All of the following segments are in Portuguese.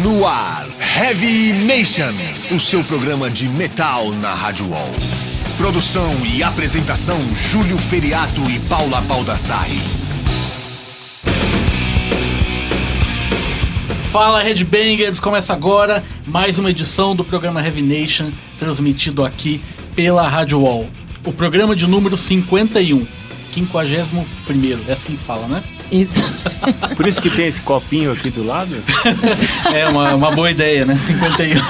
No ar, Heavy Nation, o seu programa de metal na Rádio UOL. Produção e apresentação, Júlio Feriato e Paula Baldassarri. Fala, Headbangers! Começa agora mais uma edição do programa Heavy Nation, transmitido aqui pela Rádio UOL. O programa de número 51, 51º, é assim que fala, né? Isso. Por isso que tem esse copinho aqui do lado? É uma boa ideia, né? 51.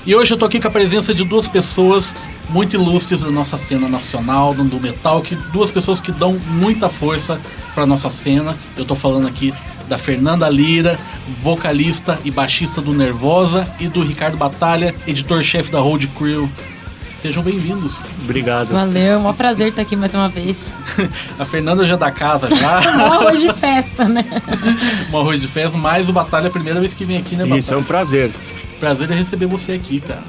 E hoje eu tô aqui com a presença de duas pessoas muito ilustres da nossa cena nacional, do metal, duas pessoas que dão muita força pra nossa cena. Eu tô falando aqui da Fernanda Lira, vocalista e baixista do Nervosa, e do Ricardo Batalha, editor-chefe da Road Crew. Sejam bem-vindos. Obrigado. Valeu, é um prazer estar aqui mais uma vez. A Fernanda já é da casa, já. Um arroz de festa, né? Um arroz de festa, mas o Batalha é a primeira vez que vem aqui, né, Batalha? Isso, é um prazer. Prazer é receber você aqui, cara.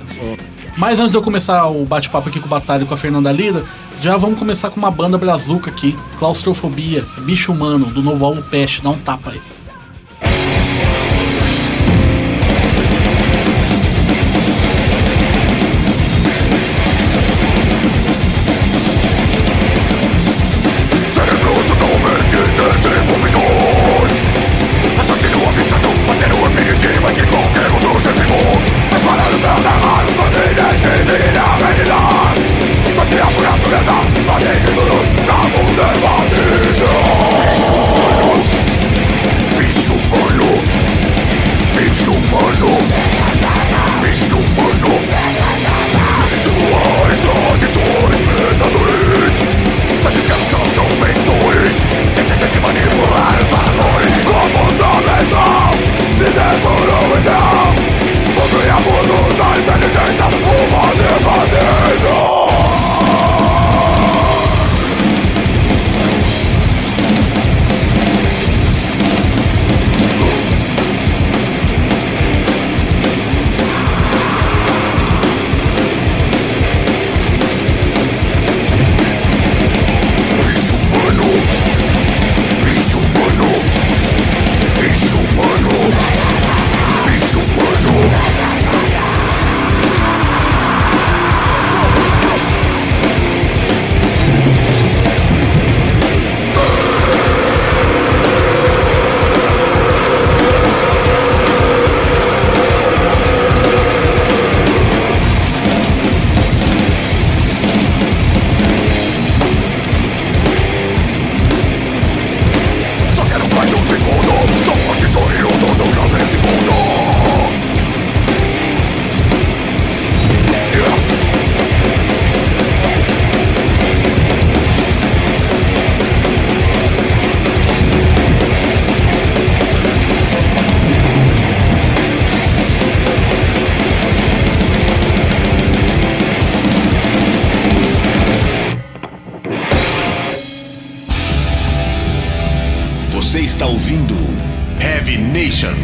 Mas antes de eu começar o bate-papo aqui com o Batalha e com a Fernanda Lira, já vamos começar com uma banda brazuca aqui, Claustrofobia, Bicho Humano, do novo álbum Peste. Dá um tapa aí. Você está ouvindo Heavy Nation.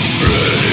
Spreading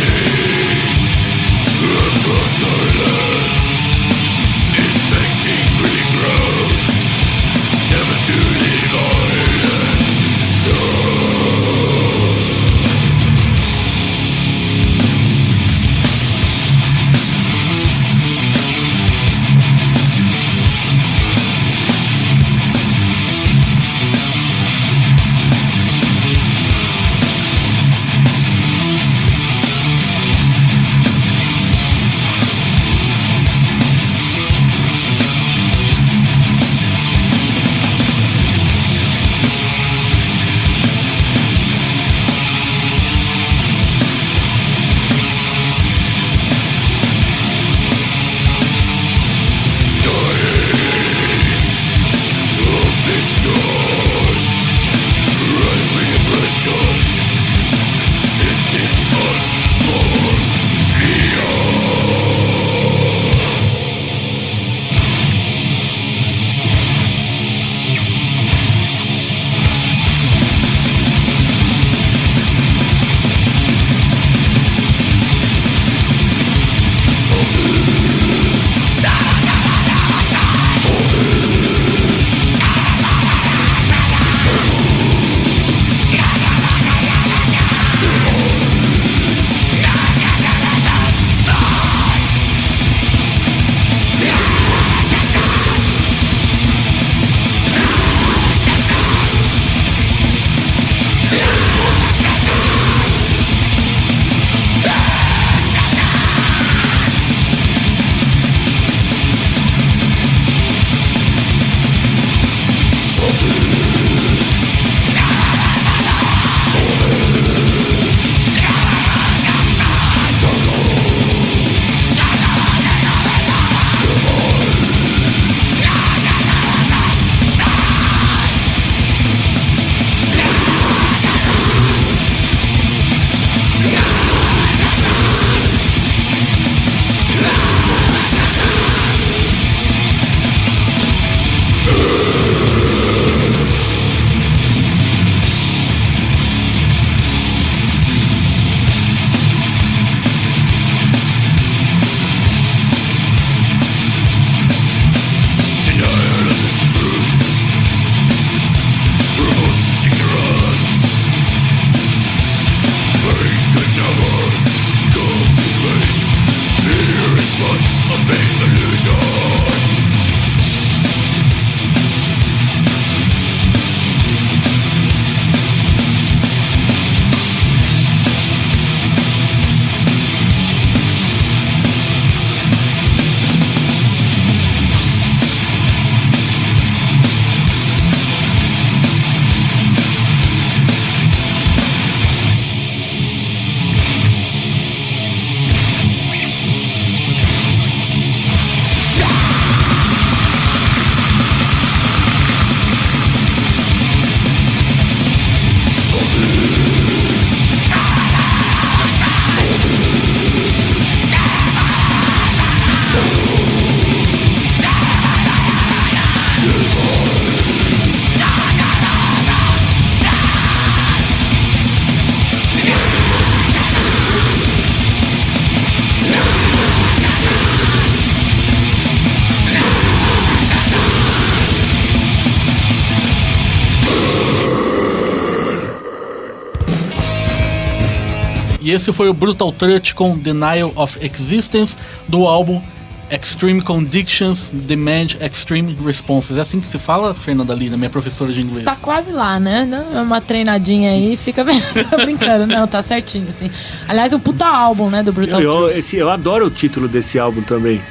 E esse foi o Brutal Touch com Denial of Existence, do álbum Extreme Conditions Demand Extreme Responses. É assim que se fala, Fernanda Lira, minha professora de inglês? Tá quase lá, né? Dá uma treinadinha aí, fica brincando. Não, tá certinho, assim. Aliás, um puta álbum, né, do Brutal Touch. Eu adoro o título desse álbum também.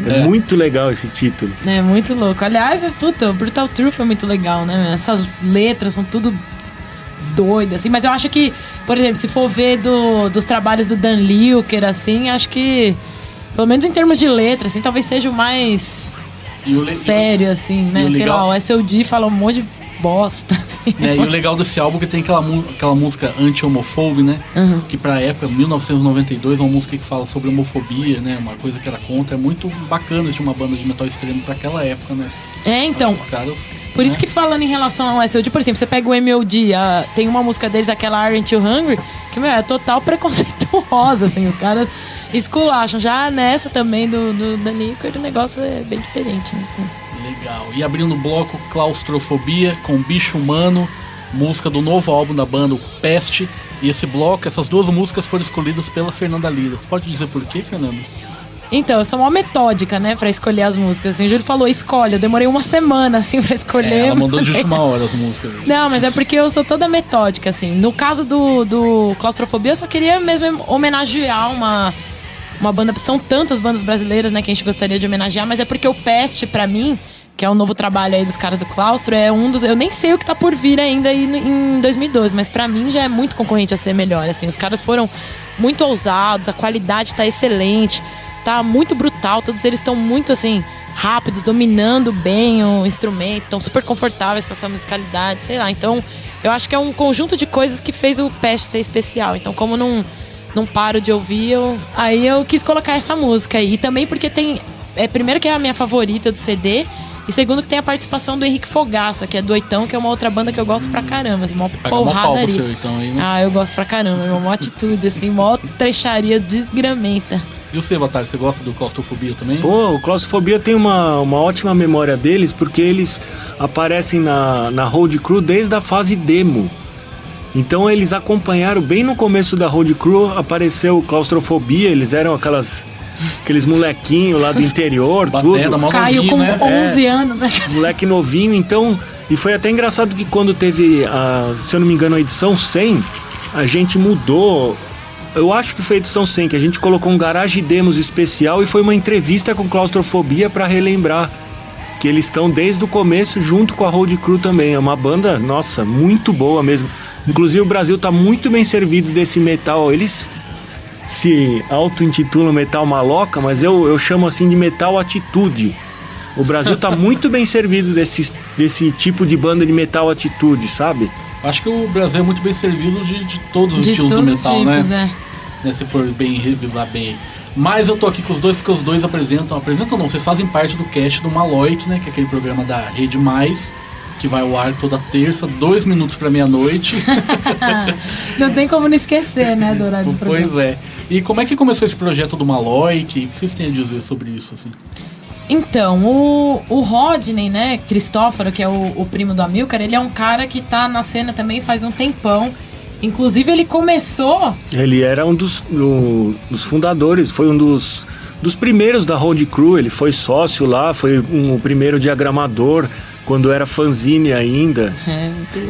É muito legal esse título. É muito louco. Aliás, puta, o Brutal Truth é muito legal, né? Essas letras são tudo doidas, assim. Mas eu acho que, por exemplo, se for ver dos trabalhos do Dan Lilker, assim, acho que, pelo menos em termos de letra, assim, talvez seja o mais sério, assim, né? Sei lá, o S.O.D. fala um monte de bosta, assim. E o legal desse álbum é que tem aquela música anti-homofóbica, né? Uhum. Que pra época, 1992, é uma música que fala sobre homofobia, né? Uma coisa que era contra. É muito bacana de uma banda de metal extremo pra aquela época, né? Então, caras, por isso que falando em relação ao S.O.D., por exemplo, você pega o M.O.D., tem uma música deles, aquela Aren't You Hungry, que, é total preconceituosa, assim, os caras esculacham. Já nessa também do Danica, o negócio é bem diferente, né? Então... Legal. E abrindo o bloco, Claustrofobia com Bicho Humano, música do novo álbum da banda, o Peste. E esse bloco, essas duas músicas foram escolhidas pela Fernanda Lira. Você pode dizer por quê, Fernanda? Então, eu sou uma metódica, né, pra escolher as músicas. Assim, o Júlio falou, escolhe. Eu demorei uma semana, assim, pra escolher. Ela mandou de última hora as músicas. Não, mas é porque eu sou toda metódica, assim. No caso do Claustrofobia, eu só queria mesmo homenagear uma banda. São tantas bandas brasileiras, né, que a gente gostaria de homenagear, mas é porque o Peste, pra mim, que é um novo trabalho aí dos caras do Claustro, é um dos... Eu nem sei o que tá por vir ainda aí em 2012, mas pra mim já é muito concorrente a ser melhor, assim. Os caras foram muito ousados, a qualidade tá excelente, tá muito brutal, todos eles estão muito, assim, rápidos, dominando bem o instrumento, estão super confortáveis com essa musicalidade, sei lá. Então, eu acho que é um conjunto de coisas que fez o Peste ser especial. Então, como não paro de ouvir, aí eu quis colocar essa música aí. E também porque tem... primeiro que é a minha favorita do CD, e segundo que tem a participação do Henrique Fogaça, que é do Oitão, que é uma outra banda que eu gosto pra caramba. Assim, mó porradaria. Seu Oitão aí, né? Eu gosto pra caramba, é uma atitude, assim, mó trecharia desgramenta. E você, Batalha, você gosta do Claustrofobia também? Pô, o Claustrofobia tem uma ótima memória deles, porque eles aparecem na Road Crew desde a fase demo. Então eles acompanharam, bem no começo da Road Crew, apareceu Claustrofobia, eles eram aqueles molequinhos lá do interior, tudo. Caio com 11 anos, né? Moleque novinho, então... E foi até engraçado que quando teve, se eu não me engano, a edição 100, a gente mudou... Eu acho que foi a edição 100, que a gente colocou um Garage Demos especial e foi uma entrevista com Claustrofobia pra relembrar que eles estão desde o começo junto com a Road Crew também. É uma banda, nossa, muito boa mesmo. Inclusive o Brasil tá muito bem servido desse metal. Eles se auto-intitulam metal maloca, mas eu chamo assim de metal atitude. O Brasil tá muito bem servido desse tipo de banda de metal atitude, sabe? Acho que o Brasil é muito bem servido de todos os estilos do metal, tipos, né? Se for bem revisar bem. Mas eu tô aqui com os dois porque os dois apresentam não, vocês fazem parte do cast do Maloic, né? Que é aquele programa da Rede Mais, que vai ao ar toda terça, 2 minutos pra meia-noite. Não tem como não esquecer, né, do horário do programa. Pois é. E como é que começou esse projeto do Maloic? O que vocês têm a dizer sobre isso, assim? Então, o Rodney, né, Cristóforo, que é o primo do Amilcar, ele é um cara que tá na cena também faz um tempão. Inclusive, ele começou... Ele era um dos fundadores, foi um dos dos primeiros da Road Crew. Ele foi sócio lá, foi o primeiro diagramador, quando era fanzine ainda.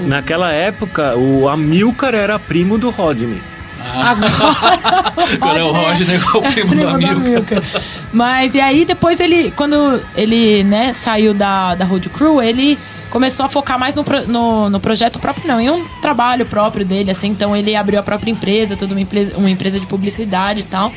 Naquela época, o Amilcar era primo do Rodney. Agora é o Rodney com o primo do Amilcar. Mas e aí depois quando ele, né, saiu da Road Crew, ele começou a focar mais no projeto próprio, não, em um trabalho próprio dele, assim. Então ele abriu a própria empresa, toda uma empresa de publicidade e tal.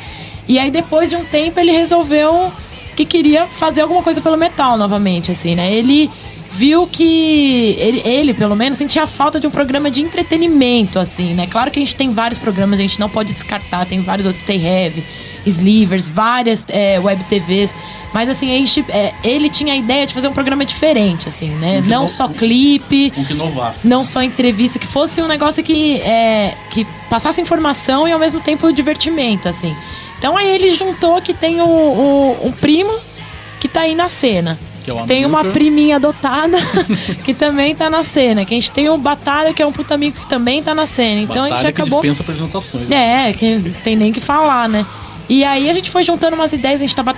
E aí depois de um tempo ele resolveu que queria fazer alguma coisa pelo metal novamente, assim, né? Ele viu que ele, pelo menos, sentia falta de um programa de entretenimento, assim, né? Claro que a gente tem vários programas, a gente não pode descartar, tem vários outros, Stay Heavy, Slivers, várias web TVs, mas assim, ele tinha a ideia de fazer um programa diferente, assim, né? Não só clipe, que inovasse, não só entrevista, que fosse um negócio que passasse informação e ao mesmo tempo divertimento, assim. Então aí ele juntou que tem um primo que tá aí na cena. Tem uma priminha adotada que também tá na cena. Que a gente tem o Batalha, que é um puta amigo que também tá na cena. Então Batalha, a gente acabou. Que dispensa apresentações. Né? Que tem nem que falar, né? E aí a gente foi juntando umas ideias, a gente tava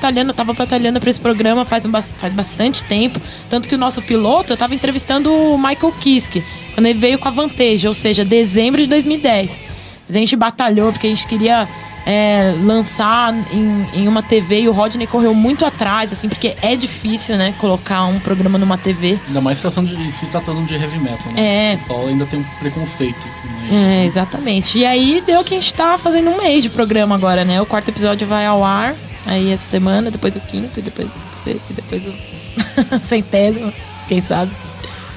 batalhando pra esse programa faz bastante tempo. Tanto que o nosso piloto, eu tava entrevistando o Michael Kiske, quando ele veio com a Vantage, ou seja, dezembro de 2010. Mas a gente batalhou porque a gente queria lançar em uma TV, e o Rodney correu muito atrás, assim, porque é difícil, né, colocar um programa numa TV. Ainda mais situação de se tratando de heavy metal, né? O pessoal ainda tem um preconceito, assim, né? Exatamente. E aí deu que a gente tá fazendo um mês de programa agora, né? O 4º episódio vai ao ar aí essa semana, depois o 5º, e depois o 6º, e depois o 100º, quem sabe.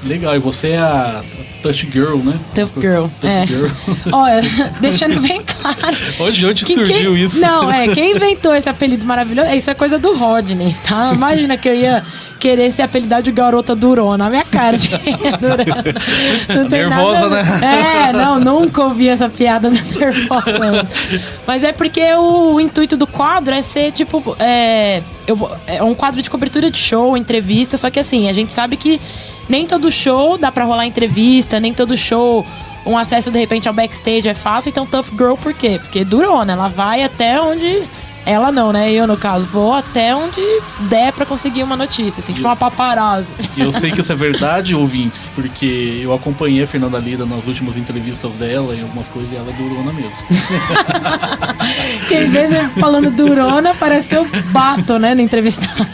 Legal, e você é a Touch Girl, né? Tough Girl. Girl. Olha, deixando bem claro. Onde surgiu isso? Não, quem inventou esse apelido maravilhoso, isso é coisa do Rodney, tá? Imagina que eu ia querer ser apelidado de garota durona. A minha cara de durona. Não tem nervosa, nada... né? Não, nunca ouvi essa piada da nervosa. Mas é porque o intuito do quadro é ser, tipo... É um quadro de cobertura de show, entrevista, só que assim, a gente sabe que nem todo show dá pra rolar entrevista, nem todo show um acesso de repente ao backstage é fácil. Então Tough Girl por quê? Porque durona, ela vai até onde... Ela não, né? Eu, no caso, vou até onde der pra conseguir uma notícia, assim, tipo uma paparazzi. E eu sei que isso é verdade, ouvintes, porque eu acompanhei a Fernanda Lira nas últimas entrevistas dela e algumas coisas, e ela é durona mesmo. Quem vê falando durona, parece que eu bato, né, no entrevistado.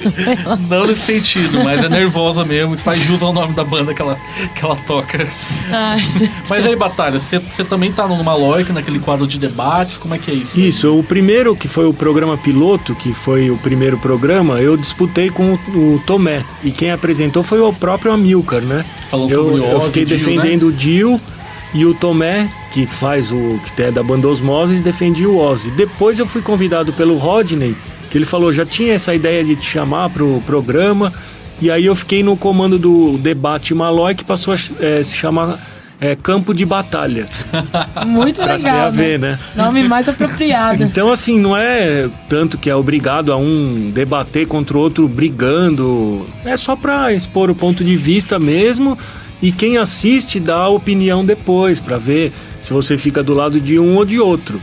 Não nesse sentido, mas é nervosa mesmo, que faz jus ao nome da banda que ela toca. Ai. Mas aí, Batalha, você também tá no Maloic, naquele quadro de debates, como é que é isso? Isso, o primeiro, que foi o programa piloto, que foi o primeiro programa, eu disputei com o Tomé, e quem apresentou foi o próprio Amilcar, né? Falando sobre o Ozzy, eu fiquei defendendo, né, o Dio, e o Tomé, que faz que é da banda Osmoses, defendia o Ozzy. Depois eu fui convidado pelo Rodney, que ele falou, já tinha essa ideia de te chamar pro programa, e aí eu fiquei no comando do debate Malói, que passou a se chamar Campo de Batalha. Muito legal, ter a ver, né? Nome mais apropriado. Então, assim, não é tanto que é obrigado a um debater contra o outro brigando. É só pra expor o ponto de vista mesmo. E quem assiste dá a opinião depois, pra ver se você fica do lado de um ou de outro.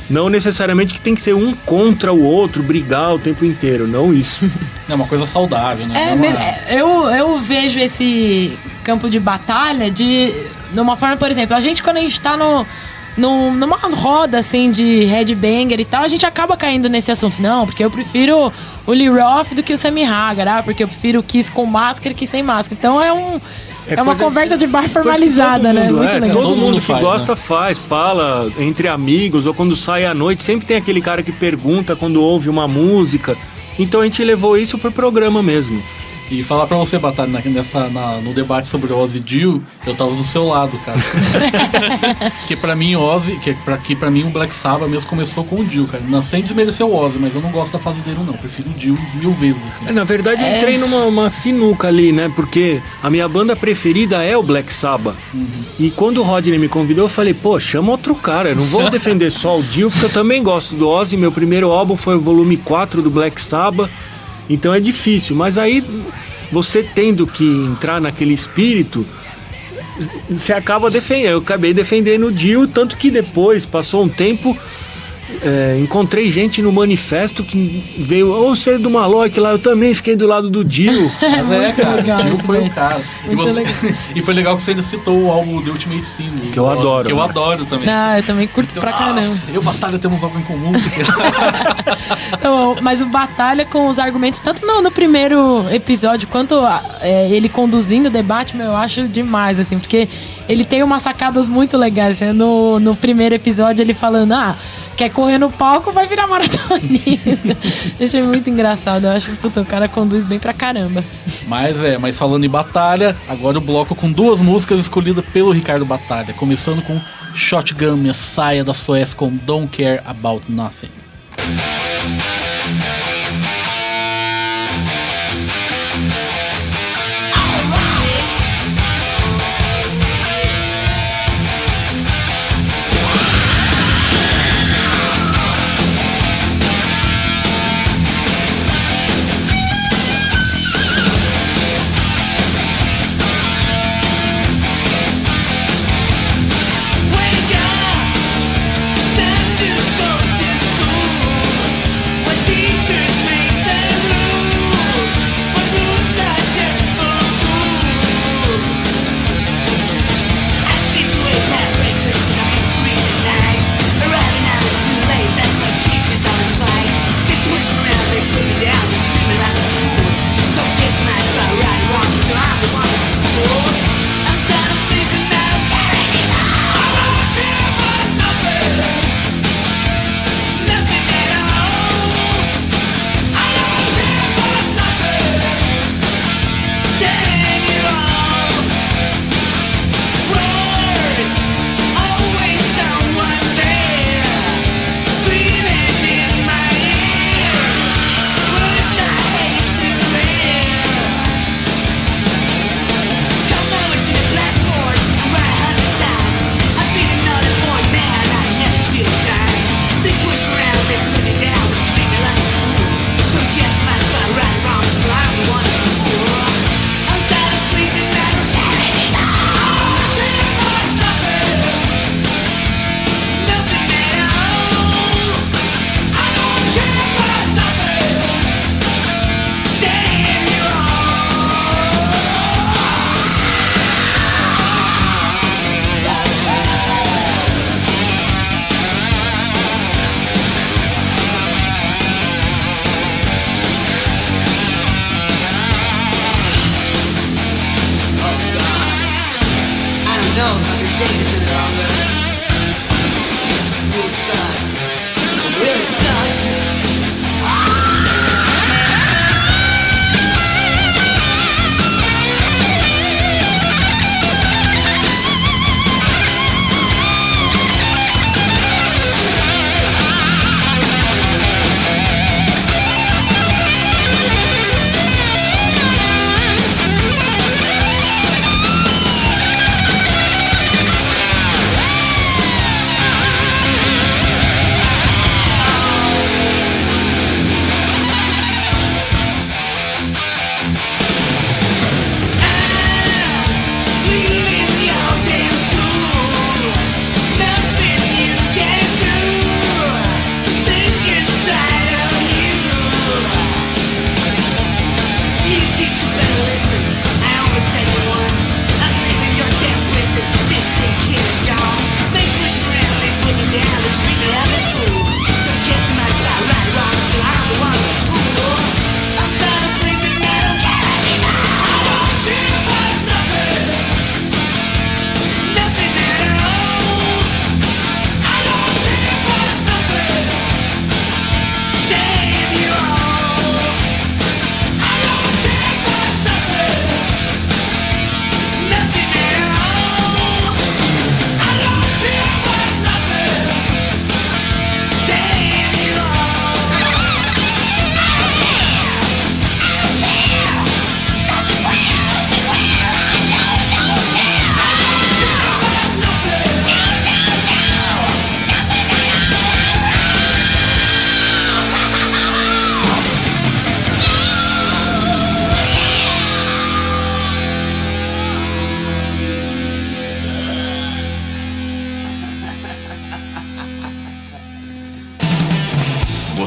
Não necessariamente que tem que ser um contra o outro, brigar o tempo inteiro, não isso. É uma coisa saudável, né? Eu vejo esse campo de batalha de uma forma, por exemplo, quando a gente tá numa roda assim de headbanger e tal, a gente acaba caindo nesse assunto. Não, porque eu prefiro o Lee Roth do que o Sammy Hagar, porque eu prefiro o Kiss com máscara que sem máscara. Então é uma conversa de bar formalizada, né? Muito legal. Todo mundo que faz, gosta, né? fala entre amigos, ou quando sai à noite, sempre tem aquele cara que pergunta quando ouve uma música. Então a gente levou isso pro programa mesmo. E falar pra você, Batalha, no debate sobre Ozzy e Dio, eu tava do seu lado, cara. Porque pra mim, Ozzy, pra mim o Black Sabbath mesmo começou com o Dio, cara. Não, sem desmerecer o Ozzy, mas eu não gosto da fase dele, não. Prefiro o Dio 1000 vezes, assim. Na verdade, eu entrei numa sinuca ali, né? Porque a minha banda preferida é o Black Sabbath. Uhum. E quando o Rodney me convidou, eu falei, pô, chama outro cara. Eu não vou defender só o Dio, porque eu também gosto do Ozzy. Meu primeiro álbum foi o volume 4 do Black Sabbath. Então é difícil, mas aí você tendo que entrar naquele espírito, você acaba defendendo. Eu acabei defendendo o Dio, tanto que depois, passou um tempo, encontrei gente no manifesto que veio, você é do Malok lá, eu também fiquei do lado do Dio. Mas cara, legal o Dio isso, foi né? o cara. E foi legal que você ainda citou o álbum The Ultimate Sin. Que eu adoro, Que eu né? adoro também. Ah, eu também curto pra caramba. Eu e o Batalha temos algo em comum. Então, mas o Batalha com os argumentos, tanto no primeiro episódio quanto ele conduzindo o debate, eu acho demais, assim, porque ele tem umas sacadas muito legais. Assim, no primeiro episódio, ele falando, quer correr no palco, vai virar maratonista. Eu achei muito engraçado. Eu acho que o cara conduz bem pra caramba. Mas falando em Batalha, agora o bloco com 2 músicas escolhidas pelo Ricardo Batalha, começando com Shotgun Messiah da Suécia com Don't Care About Nothing. Wake up, time to go to school.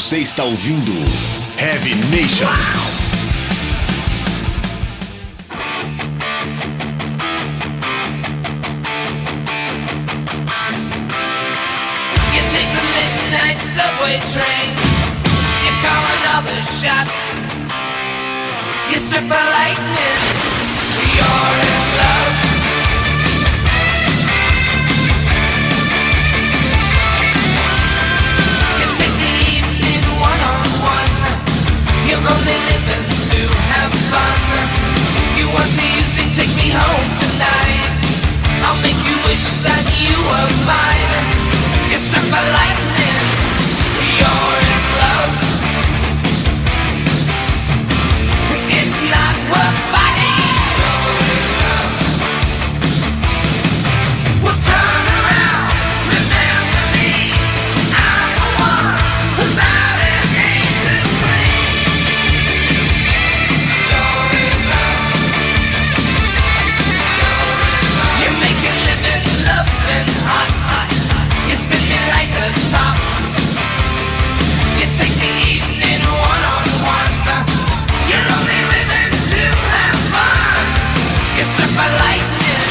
Você está ouvindo Heavy Nation. You take the midnight subway train. You call another shots. You strip a lightning. You're in love. You're only living to have fun. You want to use me, take me home tonight. I'll make you wish that you were mine. You're struck by lightning. You're in love. It's not worth fighting. You're in love. Well, turn around. Remember me. I'm the one who's out and ain't to blame. You spin me like a top. You take the evening one-on-one. You're only living to have fun. You're struck by lightning.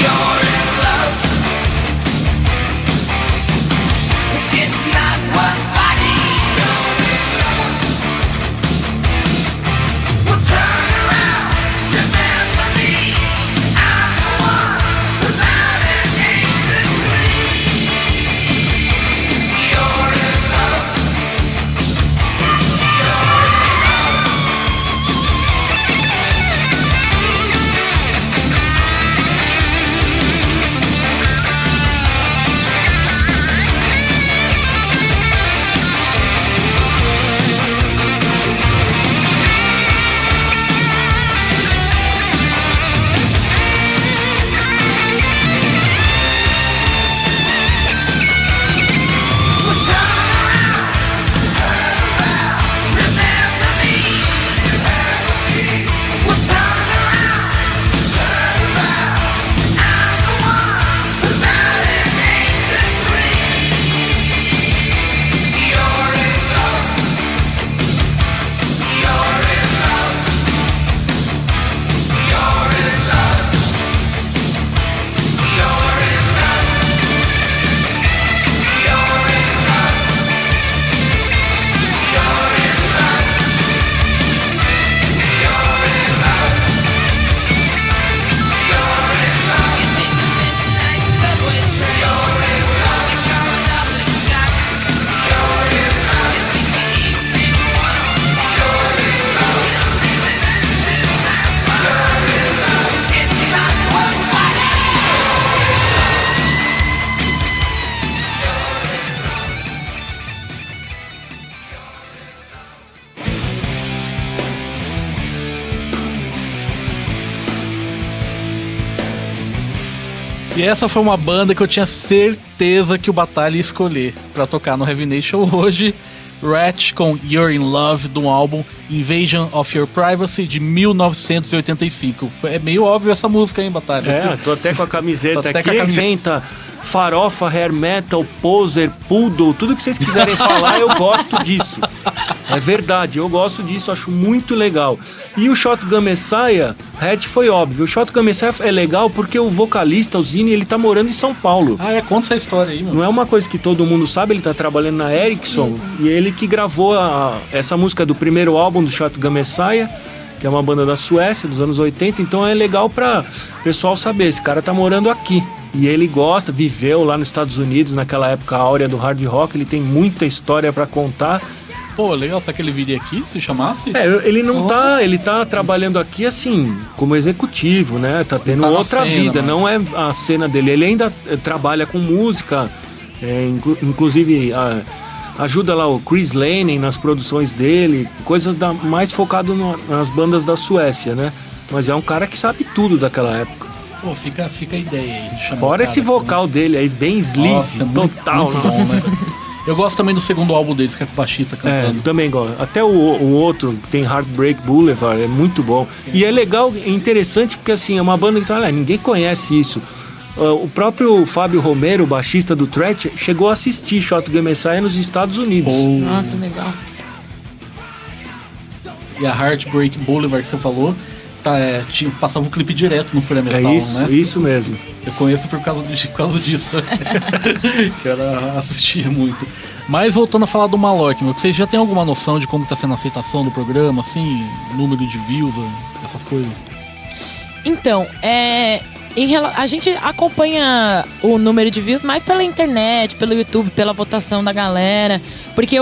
You're in love. It's not worth fighting. You're in love. Well, turn around. Remember me. I'm the one who's out and ain't to blame. You're in love. You're in love. Well, turn around, remember me. Well, turn around, I'm the one who's out and ain't to blame. You're in love. You're in love. You're in love. You're in love. You're in love. You're in love. You're in love. You're in love. You take the midnight subway train. You're in love. You call another shots. You're in love. You take the evening one-on-one. You're in love. You're only living to have fun. You're in love. It's not worth fighting. E essa foi uma banda que eu tinha certeza que o Batalha ia escolher pra tocar no Heavy Nation hoje. Ratch com You're in Love, do álbum Invasion of Your Privacy, de 1985. É meio óbvio essa música, hein, Batalha? É, tô até com a camiseta Tô até aqui. com a camiseta. Senta, farofa, hair metal, poser, poodle, tudo que vocês quiserem falar, eu gosto disso. É verdade, eu gosto disso, acho muito legal. E o Shotgun Messiah, Hatch foi óbvio. O Shotgun Messiah é legal porque o vocalista, o Zini, ele tá morando em São Paulo. Ah, conta essa história aí, mano. Não é uma coisa que todo mundo sabe, ele tá trabalhando na Ericsson. E ele que gravou essa música do primeiro álbum do Shotgun Messiah, que é uma banda da Suécia, dos anos 80. Então é legal pra pessoal saber, esse cara tá morando aqui. E ele gosta, viveu lá nos Estados Unidos, naquela época áurea do hard rock. Ele tem muita história pra contar. Pô, legal, se aquele vídeo aqui se chamasse? Ele não tá, ele tá trabalhando aqui assim, como executivo, né? Tá tendo Tá na outra cena, vida, né? não é a cena dele. Ele ainda trabalha com música, inclusive ajuda lá o Chris Lane nas produções dele, coisas mais focado nas bandas da Suécia, né? Mas é um cara que sabe tudo daquela época. Pô, fica a ideia aí. de chamar Fora o esse cara aqui, vocal dele aí, bem sleazy, Nossa, muito- total. muito bom, né? Eu gosto também do segundo álbum deles, que é com o baixista cantando. Também gosto. Até o outro, que tem Heartbreak Boulevard, é muito bom. E é legal, é interessante, porque assim, é uma banda que ninguém conhece isso. O próprio Fábio Romero, o baixista do Threat, chegou a assistir Shotgun Messiah nos Estados Unidos. Ah, que legal. E a Heartbreak Boulevard que você falou, passava o clipe direto no Fúria Metal, né? Isso mesmo. Eu conheço por causa disso. Que eu assistia muito. Mas voltando a falar do Malok, vocês já têm alguma noção de como está sendo a aceitação do programa, assim, número de views, essas coisas? Então, a gente acompanha o número de views mais pela internet, pelo YouTube, pela votação da galera. Porque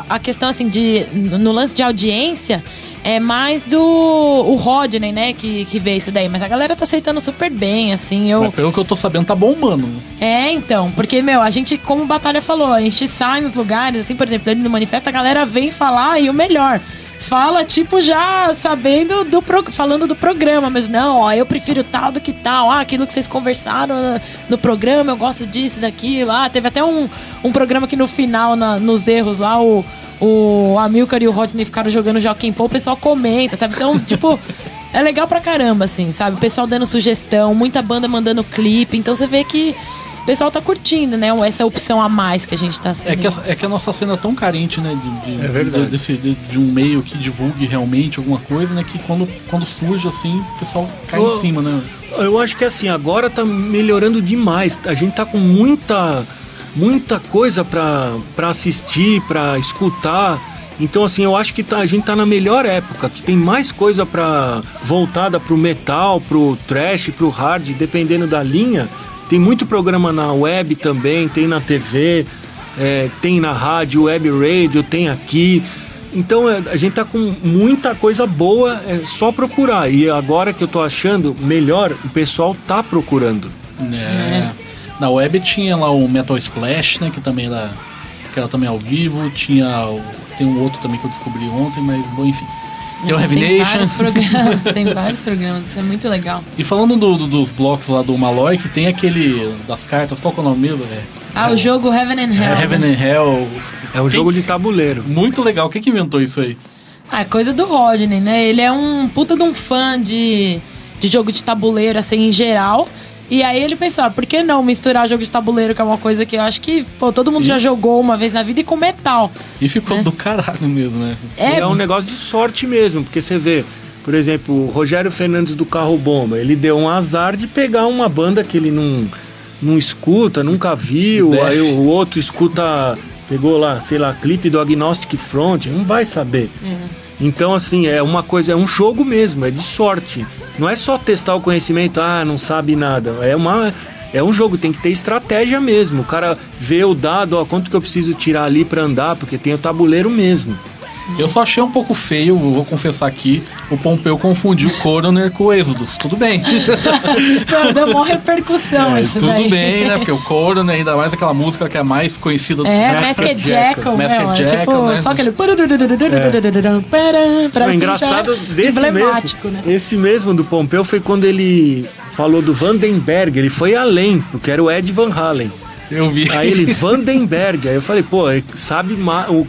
a questão, assim, no lance de audiência, é mais o Rodney, né, que vê isso daí. Mas a galera tá aceitando super bem, assim. Mas pelo que eu tô sabendo, tá bombando. Então, porque, a gente, como o Batalha falou, a gente sai nos lugares, assim, por exemplo, ele no manifesto, a galera vem falar, e o melhor, fala, tipo, já sabendo, falando do programa, mas não, eu prefiro tal do que tal, aquilo que vocês conversaram no programa, eu gosto disso, daquilo, teve até um programa que no final, nos erros lá, o Amilcar e o Rodney ficaram jogando Joaquim Pô, o pessoal comenta, sabe? Então, tipo, é legal pra caramba, assim, sabe? O pessoal dando sugestão, muita banda mandando clipe, então você vê que o pessoal tá curtindo, né? Essa opção a mais que a gente tá sendo. É que a nossa cena é tão carente, né? É verdade. De um meio que divulgue realmente alguma coisa, né? Que quando surge assim, o pessoal cai em cima, né? Eu acho que assim, agora tá melhorando demais. A gente tá com muita coisa pra assistir, pra escutar. Então, assim, eu acho que a gente tá na melhor época, que tem mais coisa voltada pro metal, pro thrash, pro hard, dependendo da linha. Tem muito programa na web também, tem na TV, tem na rádio, web radio, tem aqui. Então a gente tá com muita coisa boa, é só procurar. E agora que eu tô achando melhor, o pessoal tá procurando. Na web tinha lá o Metal Splash, né? Que era também ao vivo. Tem um outro também que eu descobri ontem, mas bom, enfim. Tem o Heavy Nation. Tem vários programas, isso é muito legal. E falando dos blocos lá do Malloy, tem aquele das cartas, qual que é o nome mesmo? O jogo Heaven and Hell. Heaven and Hell. É um jogo de tabuleiro. Muito legal. Quem que inventou isso aí? Coisa do Rodney, né? Ele é um puta de um fã de jogo de tabuleiro, assim, em geral. E aí ele pensou, por que não misturar jogo de tabuleiro, que é uma coisa que eu acho que todo mundo já jogou uma vez na vida, e com metal. E ficou do caralho mesmo, né? É um negócio de sorte mesmo, porque você vê, por exemplo, o Rogério Fernandes do Carro Bomba, ele deu um azar de pegar uma banda que ele não escuta, nunca viu, aí o outro escuta, pegou lá, sei lá, clipe do Agnostic Front, não vai saber. Então, assim, é um jogo mesmo, é de sorte. Não é só testar o conhecimento, não sabe nada. É um jogo, tem que ter estratégia mesmo. O cara vê o dado, quanto que eu preciso tirar ali pra andar, porque tem o tabuleiro mesmo. Eu só achei um pouco feio, vou confessar aqui, o Pompeu confundiu o Coroner com o Êxodos. Tudo bem. Deu uma repercussão isso daí. Tudo bem, né? Porque o Coroner, ainda mais aquela música que é a mais conhecida dos Masked Jackal, né? só aquele... O engraçado desse mesmo, né? Esse mesmo do Pompeu foi quando ele falou do Vandenberg, ele foi além, porque era o Ed Van Halen. Eu vi. Aí ele, Vandenberg. Aí eu falei, sabe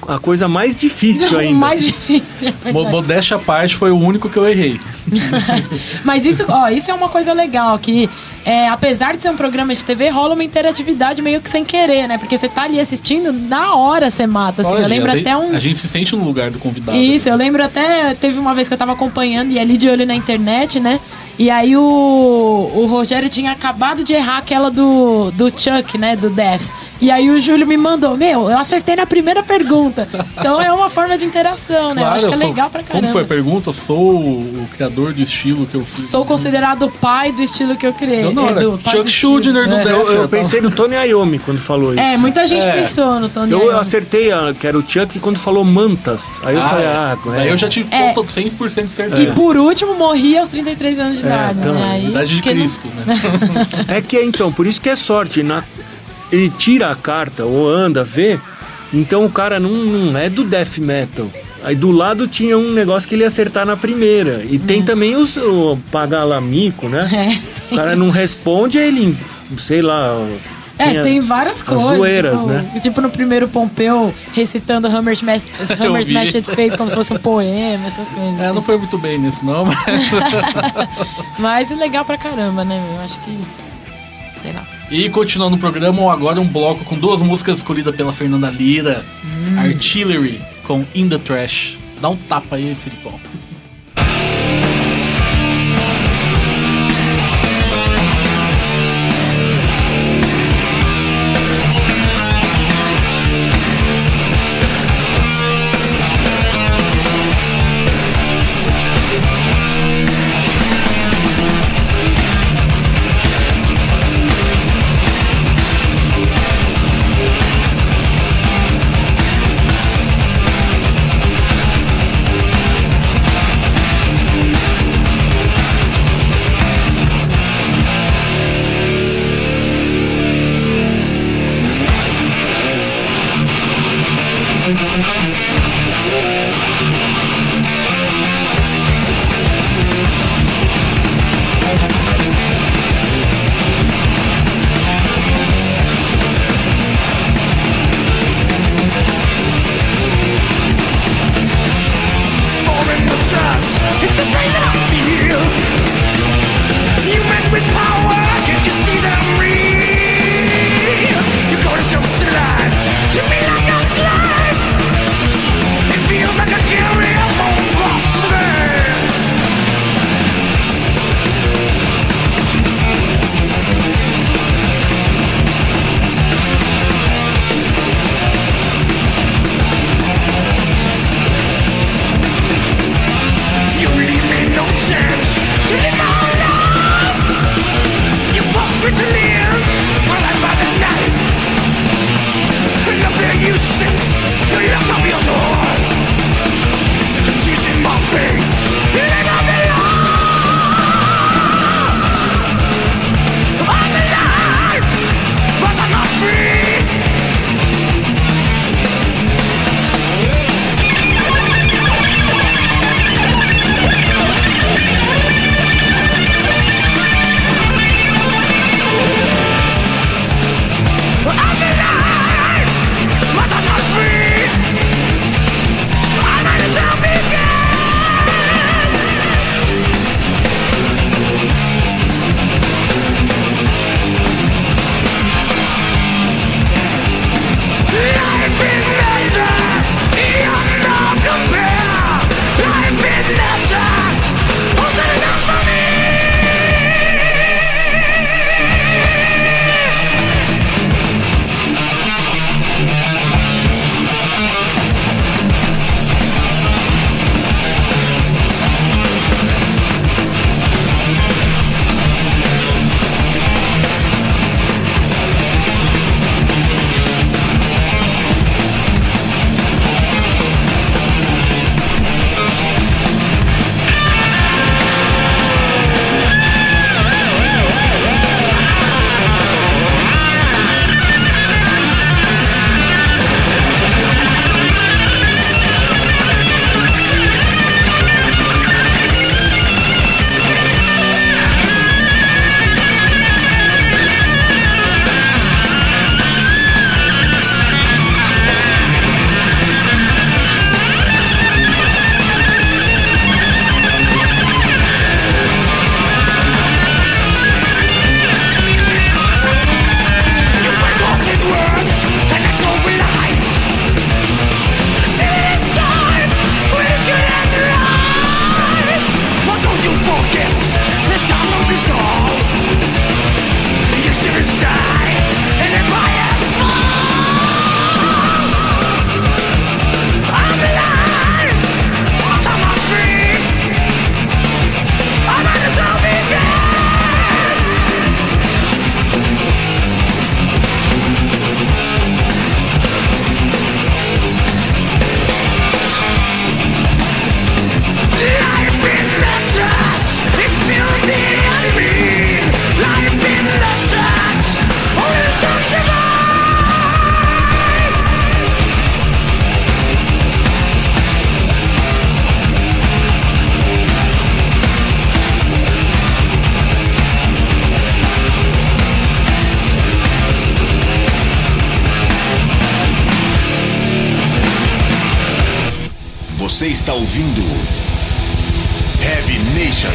a coisa mais difícil ainda. Mais difícil. Modéstia à parte, foi o único que eu errei. Mas isso é uma coisa legal, que apesar de ser um programa de TV, rola uma interatividade meio que sem querer, né? Porque você tá ali assistindo, na hora você mata, assim. Eu lembro até A gente se sente no lugar do convidado. Isso, eu lembro até, teve uma vez que eu tava acompanhando e ali de olho na internet, né? E aí o Rogério tinha acabado de errar aquela do Chuck, né? Do Death. E aí o Júlio me mandou, eu acertei na primeira pergunta. Então é uma forma de interação, né? Claro, eu acho que é legal pra caramba. Como foi a pergunta? Sou o criador do estilo que eu fiz. Sou considerado o pai do estilo que eu criei. Chuck Schuldiner do Death. Eu pensei no Tony Iommi quando falou isso. Muita gente pensou no Tony Iommi. Eu acertei que era o Chuck quando falou mantas. Aí eu falei, Aí eu já tive 100% de certeza. E por último, morri aos 33 anos de idade. Então, né? Aí, idade de Cristo, né? É que então, por isso que é sorte. Ele tira a carta ou anda, vê. Então o cara não é do death metal. Aí do lado tinha um negócio que ele ia acertar na primeira. E tem também o pagalamico, né? O cara não responde, aí ele, sei lá... tem várias coisas. Zoeiras, né? Tipo no primeiro Pompeu, recitando Hammer Smashed Face como se fosse um poema, essas coisas. Não foi muito bem nisso, não. Mas é legal pra caramba, né? Eu acho que... sei lá. E continuando o programa, agora um bloco com 2 músicas escolhidas pela Fernanda Lira. Artillery com In The Trash. Dá um tapa aí, Filipão. Você está ouvindo Heavy Nation.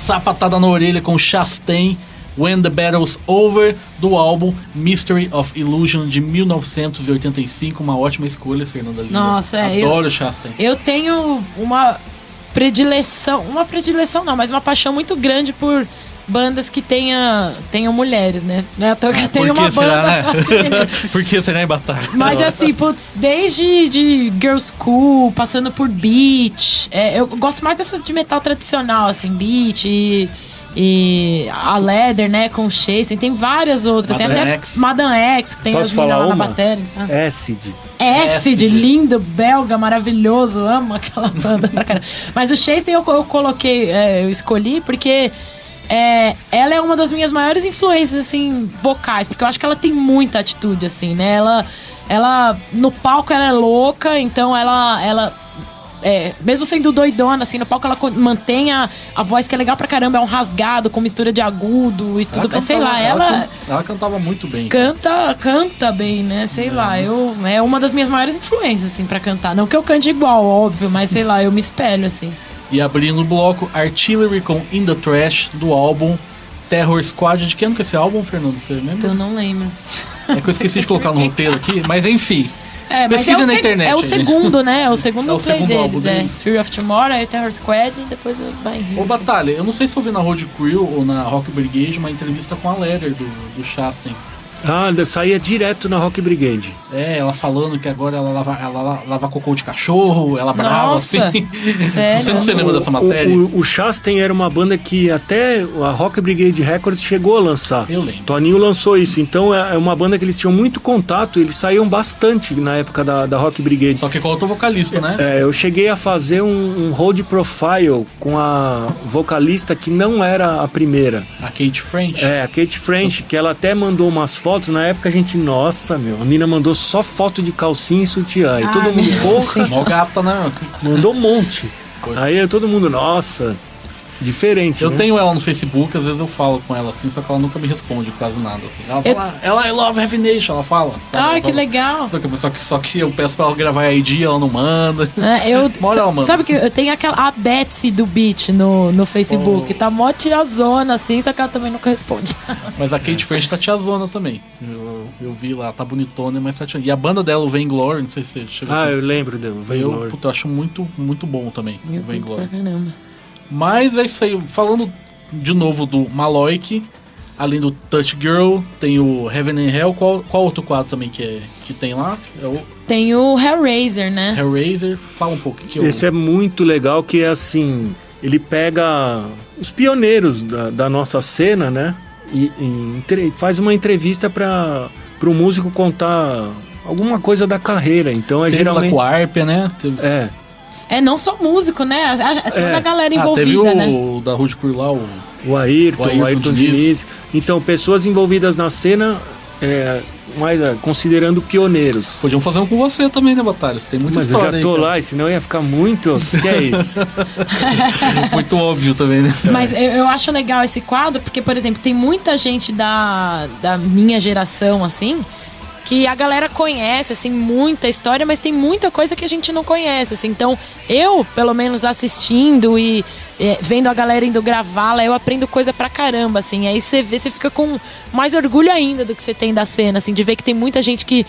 sapatada na orelha com Chastain, When the Battle's Over, do álbum Mystery of Illusion de 1985. Uma ótima escolha, Fernanda Lima. Nossa, Adoro Chastain. Eu tenho uma predileção não, mas uma paixão muito grande por bandas que tenham mulheres, né? Não é à toa que eu tenho Por que uma será, banda né? só de meninas. Por que será em batalha? Mas assim, putz, desde de Girl School, passando por Beat, eu gosto mais dessas de metal tradicional, assim, Beat e a Leather, né, com Chastain, tem várias outras. Madame Tem até X. Madame X, que tem Posso as meninas falar lá na uma? bateria. Tá? Acid. Acid, lindo, belga, maravilhoso, amo aquela banda pra caramba. Mas o Chastain eu coloquei, eu escolhi porque ela é uma das minhas maiores influências, assim, vocais, porque eu acho que ela tem muita atitude, assim, né? Ela no palco ela é louca, então ela mesmo sendo doidona, assim, no palco ela mantém a voz que é legal pra caramba, é um rasgado com mistura de agudo e tudo, sei lá, ela cantava muito bem. canta bem, né? Sei lá, é uma das minhas maiores influências, assim, pra cantar. Não que eu cante igual, óbvio, mas sei lá, eu me espelho, assim. E abrindo o bloco, Artillery com In the Trash, do álbum Terror Squad. De que ano que é esse álbum, Fernando? Você lembra? Eu não lembro. É que eu esqueci de colocar no roteiro aqui, mas enfim. Mas Pesquisa na internet. É o aí. segundo, né? É o segundo É o play segundo álbum deles, deles. Fury of Tomorrow, aí Terror Squad e depois vai Ô, Batalha, eu não sei se eu vi na Road Crew ou na Rock Brigade uma entrevista com a Leather do Chastain. Ah, saía direto na Rock Brigade. Ela falando que agora ela lava cocô de cachorro, ela brava, Nossa, assim. sério? Você não se lembra dessa matéria? O Chastain era uma banda que até a Rock Brigade Records chegou a lançar. Eu lembro. Toninho lançou isso. Então é uma banda que eles tinham muito contato. Eles saíam bastante na época da Rock Brigade. Só que com outro vocalista, né? Eu cheguei a fazer um hold profile com a vocalista que não era a primeira. A Kate French. A Kate French, que ela até mandou umas fotos. Na época a gente, nossa, a mina mandou só foto de calcinha e sutiã. E todo mundo, porra, Mó gata, né? mandou um monte. Aí todo mundo, nossa, diferente, Eu né? tenho ela no Facebook, às vezes eu falo com ela assim, só que ela nunca me responde quase nada. Assim. Ela fala, I love Heavy Nation, ela fala. Sabe? Ela Ai, que fala. legal. Só que eu peço pra ela gravar ID, ela não manda. Uma hora ela manda. Sabe que eu tenho a Betsy do Beat no Facebook, tá mó tiazona, assim, só que ela também nunca responde. Mas a Kate French tá tiazona também. Eu vi lá, tá bonitona, mas tá tiazona. E a banda dela, o Vainglory, não sei se você chegou a Eu lembro dele, eu acho muito, muito bom também, o Vainglory. Caramba. Mas é isso aí, falando de novo do Maloik, além do Touch Girl, tem o Heaven and Hell. Qual outro quadro também que tem lá? É o Tem o Hellraiser, né? Hellraiser. Fala um pouco. Esse é muito legal, que é assim, ele pega os pioneiros da nossa cena, né? E faz uma entrevista para o músico contar alguma coisa da carreira. Então Teve geralmente... lá com a Arpia, né? Não só músico, né? Toda a galera envolvida, teve o né? da Rude Crew lá, O Ayrton Diniz. Então, pessoas envolvidas na cena, considerando pioneiros. Podiam fazer um com você também, né, Batalha? Você tem muita Mas história eu já aí, tô cara. lá, e senão ia ficar muito... Que é isso? Muito óbvio também, né? Mas eu acho legal esse quadro, porque, por exemplo, tem muita gente da minha geração, assim, que a galera conhece, assim, muita história, mas tem muita coisa que a gente não conhece, assim. Então, eu, pelo menos, assistindo e vendo a galera indo gravá-la, eu aprendo coisa pra caramba, assim. Aí você vê, você fica com mais orgulho ainda do que você tem da cena, assim, de ver que tem muita gente que,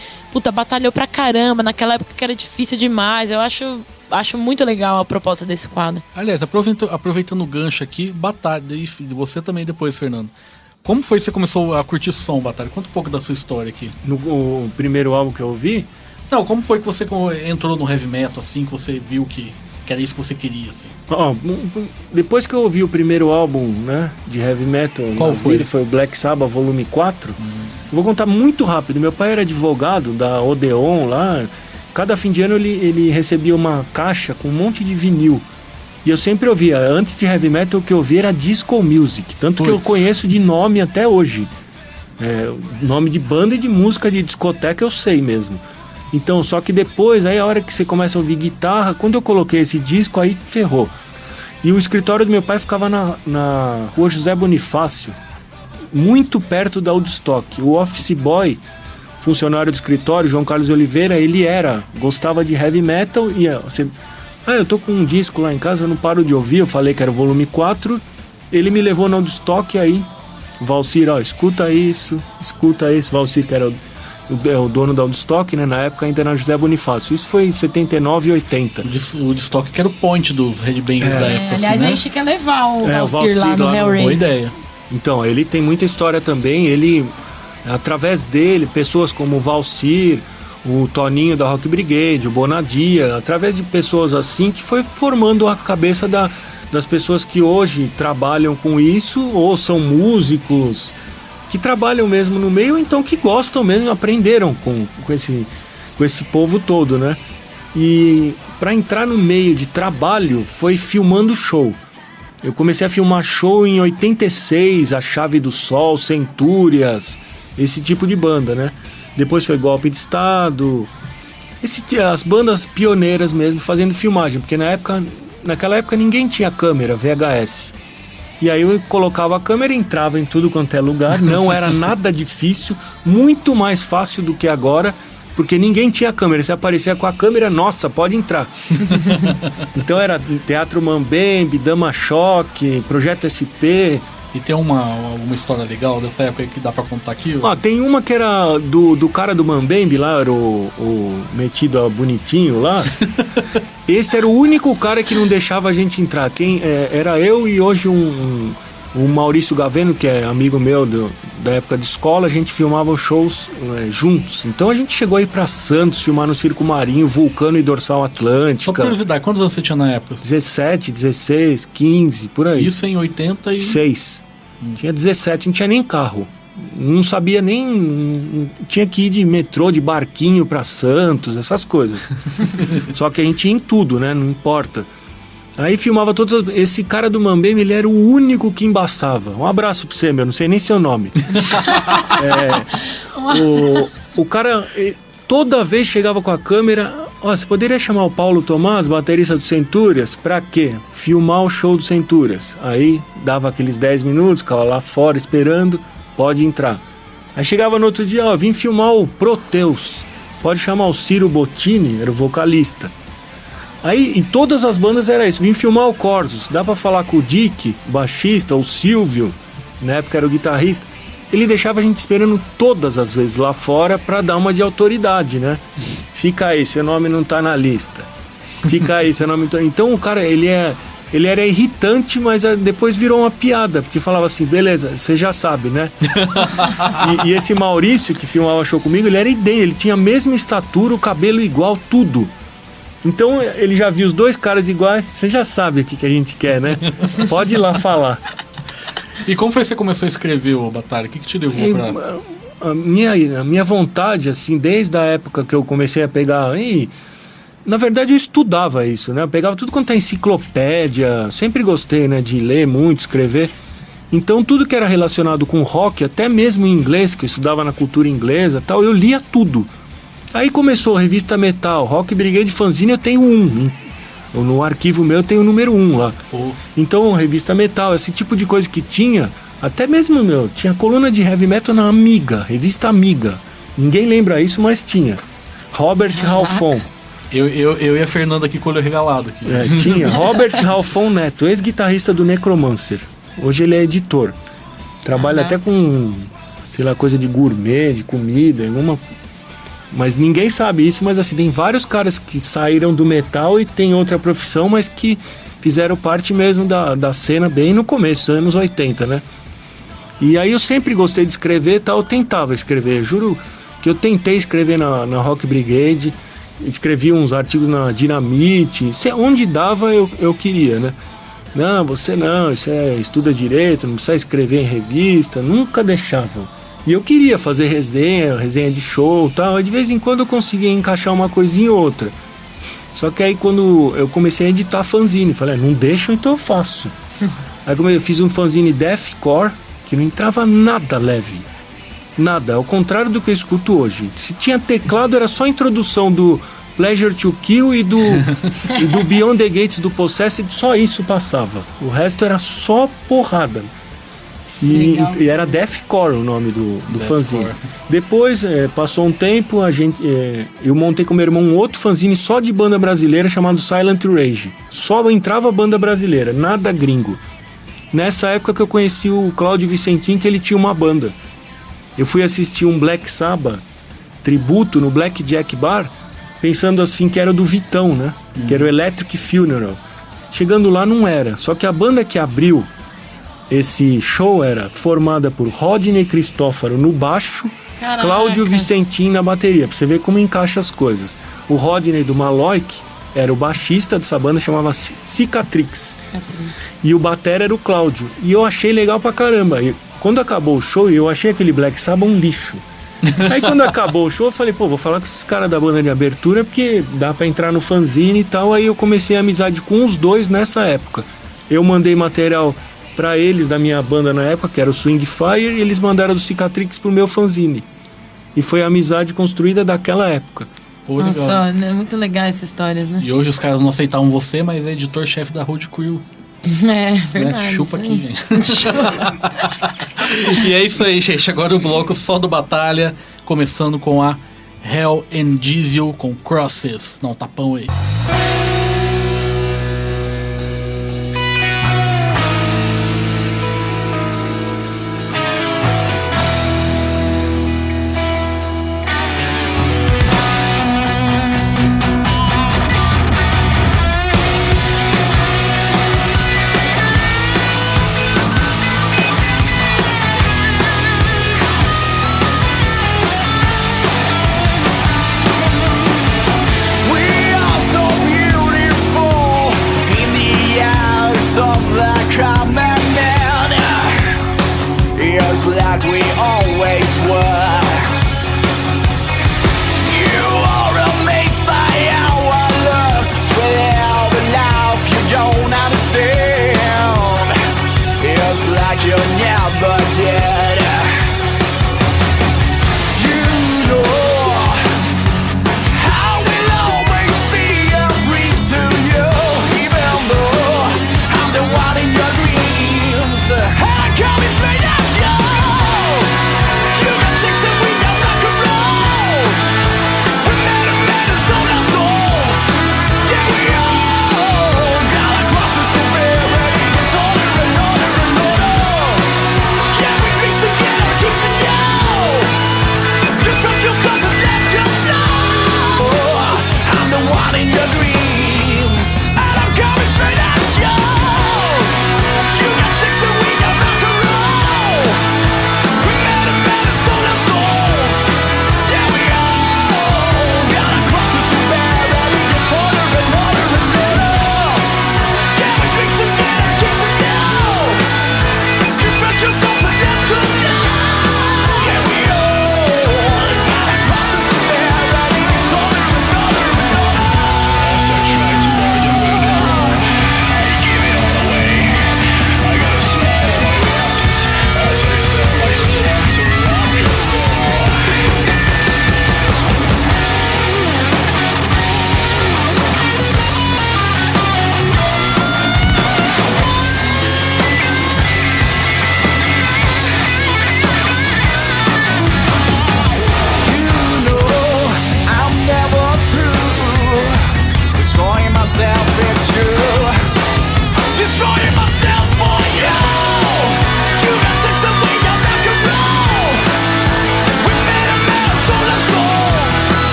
batalhou pra caramba, naquela época que era difícil demais. Eu acho muito legal a proposta desse quadro. Aliás, aproveitando o gancho aqui, Batalha, e você também depois, Fernando. Como foi que você começou a curtir som, Batalha? Conta um pouco da sua história aqui. No primeiro álbum que eu ouvi... Não, como foi que você entrou no heavy metal, assim, que você viu que era isso que você queria, assim? Depois que eu ouvi o primeiro álbum, né, de heavy metal... Qual foi? Foi o Black Sabbath, volume 4. Vou contar muito rápido. Meu pai era advogado da Odeon lá. Cada fim de ano ele recebia uma caixa com um monte de vinil. E eu sempre ouvia, antes de heavy metal, o que eu ouvia era disco music. Tanto que eu conheço de nome até hoje. Nome de banda e de música de discoteca eu sei mesmo. Então, só que depois, aí a hora que você começa a ouvir guitarra, quando eu coloquei esse disco, aí ferrou. E o escritório do meu pai ficava na rua José Bonifácio, muito perto da Woodstock. O office boy, funcionário do escritório, João Carlos Oliveira, ele gostava de heavy metal e eu tô com um disco lá em casa, eu não paro de ouvir, eu falei que era o volume 4, Ele me levou no Woodstock, aí, Valcir, ó, escuta isso, Valcir, que era o dono da Woodstock, né? Na época ainda era José Bonifácio. Isso foi em 79 e 80. O Woodstock que era o point dos headbangers da época, Aliás, assim, a né? gente quer levar o É, o Valcir lá Valcir no lá no- Hellraiser. Boa ideia. Então, ele tem muita história também. Ele, através dele, pessoas como o Valcir, o Toninho da Rock Brigade, o Bonadia, através de pessoas assim que foi formando a cabeça das pessoas que hoje trabalham com isso, ou são músicos, que trabalham mesmo no meio, então que gostam mesmo, aprenderam com esse povo todo, né? E para entrar no meio de trabalho foi filmando show. Eu comecei a filmar show em 86, A Chave do Sol, Centúrias, esse tipo de banda, né? Depois foi Golpe de Estado, as bandas pioneiras mesmo fazendo filmagem, porque naquela época ninguém tinha câmera, VHS. E aí eu colocava a câmera e entrava em tudo quanto é lugar, não era nada difícil, muito mais fácil do que agora, porque ninguém tinha câmera. Você aparecia com a câmera, nossa, pode entrar. Então era Teatro Mambembe, Dama Choque, Projeto SP. E tem uma história legal dessa época que dá pra contar aqui? Tem uma que era do cara do Mambembe lá, era o metido a bonitinho lá. Esse era o único cara que não deixava a gente entrar. Era eu e hoje o Maurício Gaveno, que é amigo meu da época de escola, a gente filmava os shows juntos. Então a gente chegou aí pra Santos, filmar no Circo Marinho, Vulcano e Dorsal Só Atlântica. por curiosidade, quantos anos você tinha na época? 17, 16, 15, por aí. Isso em 80 e... 6. Tinha 17, não tinha nem carro. Não sabia nem... Tinha que ir de metrô, de barquinho pra Santos, essas coisas. Só que a gente ia em tudo, né? Não importa. Aí filmava todos... Esse cara do Mambembe, ele era o único que embaçava. Um abraço pra você, meu. Não sei nem seu nome. O cara... Toda vez chegava com a câmera... você poderia chamar o Paulo Tomás, baterista do Centúrias? Pra quê? Filmar o show do Centúrias. Aí dava aqueles 10 minutos, ficava lá fora esperando, pode entrar. Aí chegava no outro dia, vim filmar o Proteus. Pode chamar o Ciro Bottini, era o vocalista. Aí em todas as bandas era isso, vim filmar o Corsos. Dá pra falar com o Dick, o baixista, o Silvio, na época era o guitarrista. Ele deixava a gente esperando todas as vezes lá fora pra dar uma de autoridade, né? Fica aí, seu nome não tá na lista. Fica aí, seu nome... Então o cara, ele era irritante, mas depois virou uma piada, porque falava assim, beleza, você já sabe, né? E esse Maurício, que filmava show comigo, ele era idêntico, ele tinha a mesma estatura, o cabelo igual, tudo. Então ele já viu os dois caras iguais, você já sabe o que a gente quer, né? Pode ir lá falar. E como foi que você começou a escrever, ô Batalha? O que te levou pra... A minha vontade, assim, desde a época que eu comecei a pegar... na verdade, eu estudava isso, né? Eu pegava tudo quanto é enciclopédia, sempre gostei, né? De ler muito, escrever. Então, tudo que era relacionado com rock, até mesmo em inglês, que eu estudava na cultura inglesa e tal, eu lia tudo. Aí começou a revista Metal, Rock Brigade Fanzine, eu tenho um. No arquivo meu eu tenho o número 1 lá. Pô. Então, revista Metal, esse tipo de coisa que tinha, até mesmo tinha coluna de heavy metal na Amiga, revista Amiga. Ninguém lembra isso, mas tinha. Robert Halfon. Eu e a Fernanda aqui com o olho regalado. Aqui. Tinha. Robert Halfon Neto, ex-guitarrista do Necromancer. Hoje ele é editor. Trabalha até com, sei lá, coisa de gourmet, de comida, mas ninguém sabe isso, mas assim, tem vários caras que saíram do metal e tem outra profissão, mas que fizeram parte mesmo da cena bem no começo, anos 80, né? E aí eu sempre gostei de escrever e tal, eu tentava escrever, juro que eu tentei escrever na Rock Brigade, escrevi uns artigos na Dinamite, onde dava eu queria, né? Não, você não, isso estuda direito, não precisa escrever em revista, nunca deixavam. E eu queria fazer resenha de show e tal, e de vez em quando eu conseguia encaixar uma coisinha ou outra. Só que aí quando eu comecei a editar fanzine, falei, não deixa, então eu faço. Aí eu fiz um fanzine deathcore, que não entrava nada leve. Nada, ao contrário do que eu escuto hoje. Se tinha teclado, era só a introdução do Pleasure to Kill e do Beyond the Gates do Possessed, só isso passava. O resto era só porrada. E era Deathcore o nome do fanzine. Depois, passou um tempo, eu montei com meu irmão um outro fanzine só de banda brasileira chamado Silent Rage. Só entrava banda brasileira, nada gringo. nessa época que eu conheci o Cláudio Vicentim, que ele tinha uma banda. Eu fui assistir um Black Sabbath tributo no Black Jack Bar, pensando assim que era do Vitão, né? Que era o Electric Funeral. Chegando lá não era, só que a banda que abriu esse show era formada por Rodney Cristófaro no baixo, Caraca. Cláudio Vicentim na bateria, pra você ver como encaixa as coisas. O Rodney do Maloik era o baixista dessa banda, chamava Cicatrix. E o batera era o Cláudio. E eu achei legal pra caramba. E quando acabou o show, eu achei aquele Black Sabbath um lixo. Aí quando acabou o show, eu falei, pô, vou falar com esses caras da banda de abertura, porque dá pra entrar no fanzine e tal. Aí eu comecei a amizade com os dois nessa época. Eu mandei material pra eles da minha banda na época, que era o Swing Fire, e eles mandaram do Cicatrix pro meu fanzine. E foi a amizade construída daquela época. Pô, legal. Nossa, é muito legal essas histórias, né? E hoje os caras não aceitavam você, mas é editor-chefe da Road Crew. É, Né? verdade. Chupa isso aqui, aí. gente. E é isso aí, gente. Agora o bloco só do Batalha, começando com a Hell and Diesel com Crosses. Não, tapão aí. We are so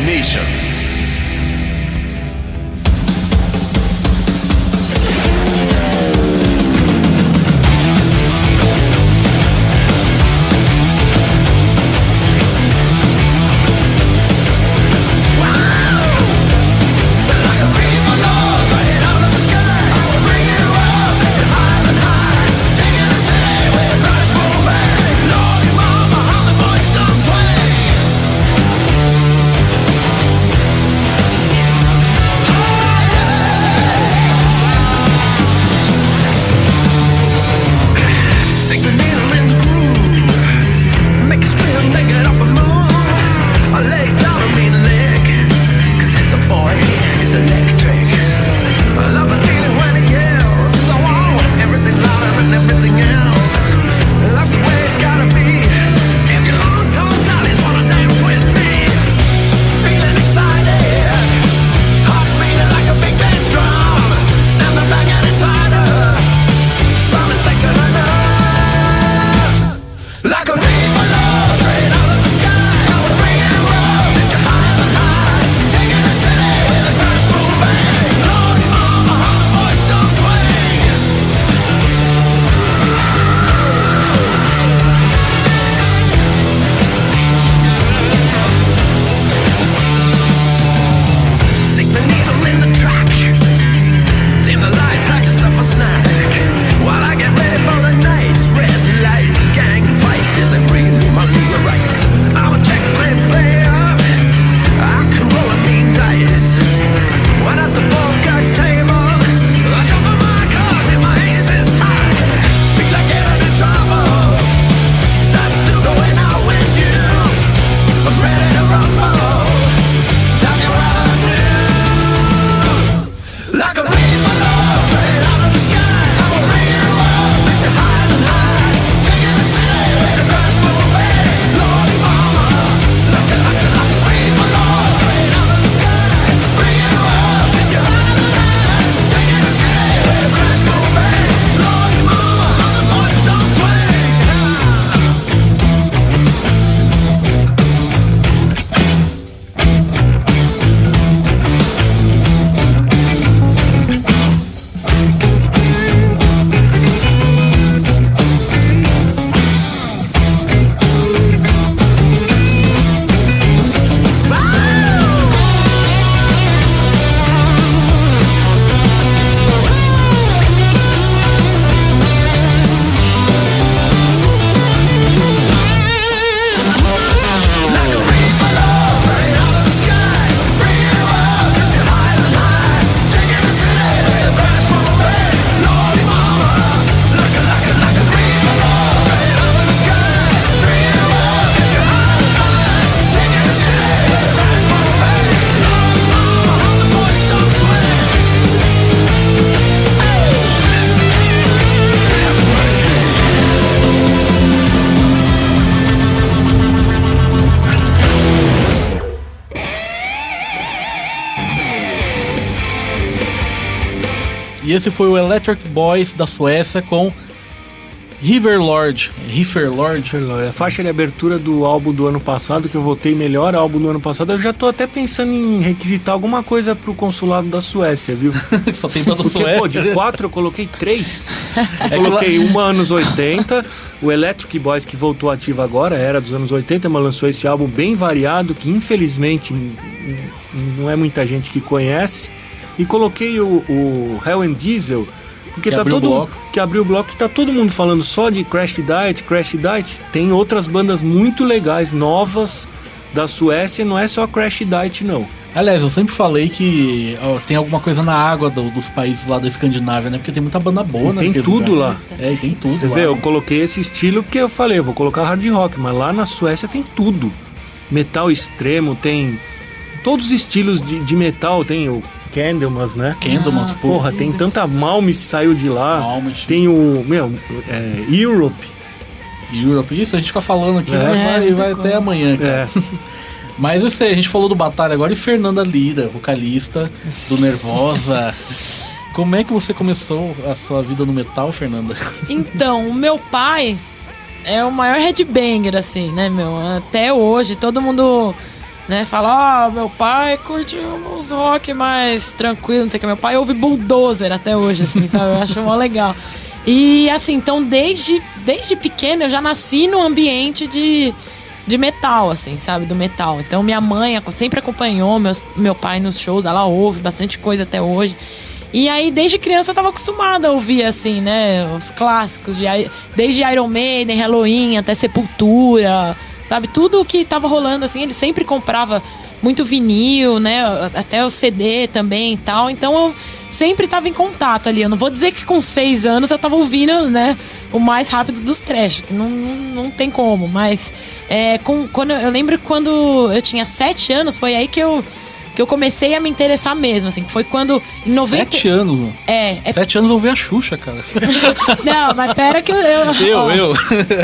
Nation. E esse foi o Electric Boys da Suécia com Riverlord. A faixa de abertura do álbum do ano passado, que eu votei melhor álbum do ano passado. Eu já tô até pensando em requisitar alguma coisa pro consulado da Suécia, viu? Só tem banda Porque, sueca. pô, de 4 eu coloquei 3. Eu coloquei uma anos 80, o Electric Boys, que voltou ativo agora, era dos anos 80, mas lançou esse álbum bem variado, que infelizmente não é muita gente que conhece. E coloquei o Hell and Diesel, porque Que abriu o bloco. que abriu o bloco, que tá todo mundo falando só de Crash Diet. Tem outras bandas muito legais, novas, da Suécia, não é só Crash Diet, não. Aliás, eu sempre falei que tem alguma coisa na água dos países lá da Escandinávia, né? Porque tem muita banda boa, né? Tem tudo lá. É, e tem tudo Você lá. vê, eu coloquei esse estilo porque eu falei, eu vou colocar hard rock, mas lá na Suécia tem tudo. Metal extremo, tem todos os estilos de metal, tem o Candlemas, né? Candlemas, Porra, tem tanta Malmsteen saiu de lá. Malmsteen. Tem o, Europe. Europe. Isso, a gente fica falando aqui, vai até amanhã, cara. É. Mas eu sei, a gente falou do Batalha agora e Fernanda Lira, vocalista do Nervosa. Como é que você começou a sua vida no metal, Fernanda? Então, o meu pai é o maior headbanger, assim, né, meu? Até hoje, todo mundo né? Fala, meu pai curte uns rock mais tranquilo, não sei o que. Meu pai ouve Bulldozer até hoje, assim, sabe? Eu acho mó legal. E assim, então desde pequena eu já nasci num ambiente de metal, assim, sabe? Do metal. Então minha mãe sempre acompanhou meu pai nos shows, ela ouve bastante coisa até hoje. E aí, desde criança, eu tava acostumada a ouvir, assim, né? Os clássicos, desde Iron Maiden, Halloween, até Sepultura, sabe? Tudo que tava rolando, assim, ele sempre comprava muito vinil, né? Até o CD também e tal. Então, eu sempre tava em contato ali. Eu não vou dizer que com 6 anos eu tava ouvindo, né? O mais rápido dos trash, que não tem como. Mas, eu lembro quando eu tinha 7 anos, foi aí que eu comecei a me interessar mesmo, assim, que foi quando... Em 7 anos, mano. 7 anos eu ouvi a Xuxa, cara. Não, mas pera que Eu.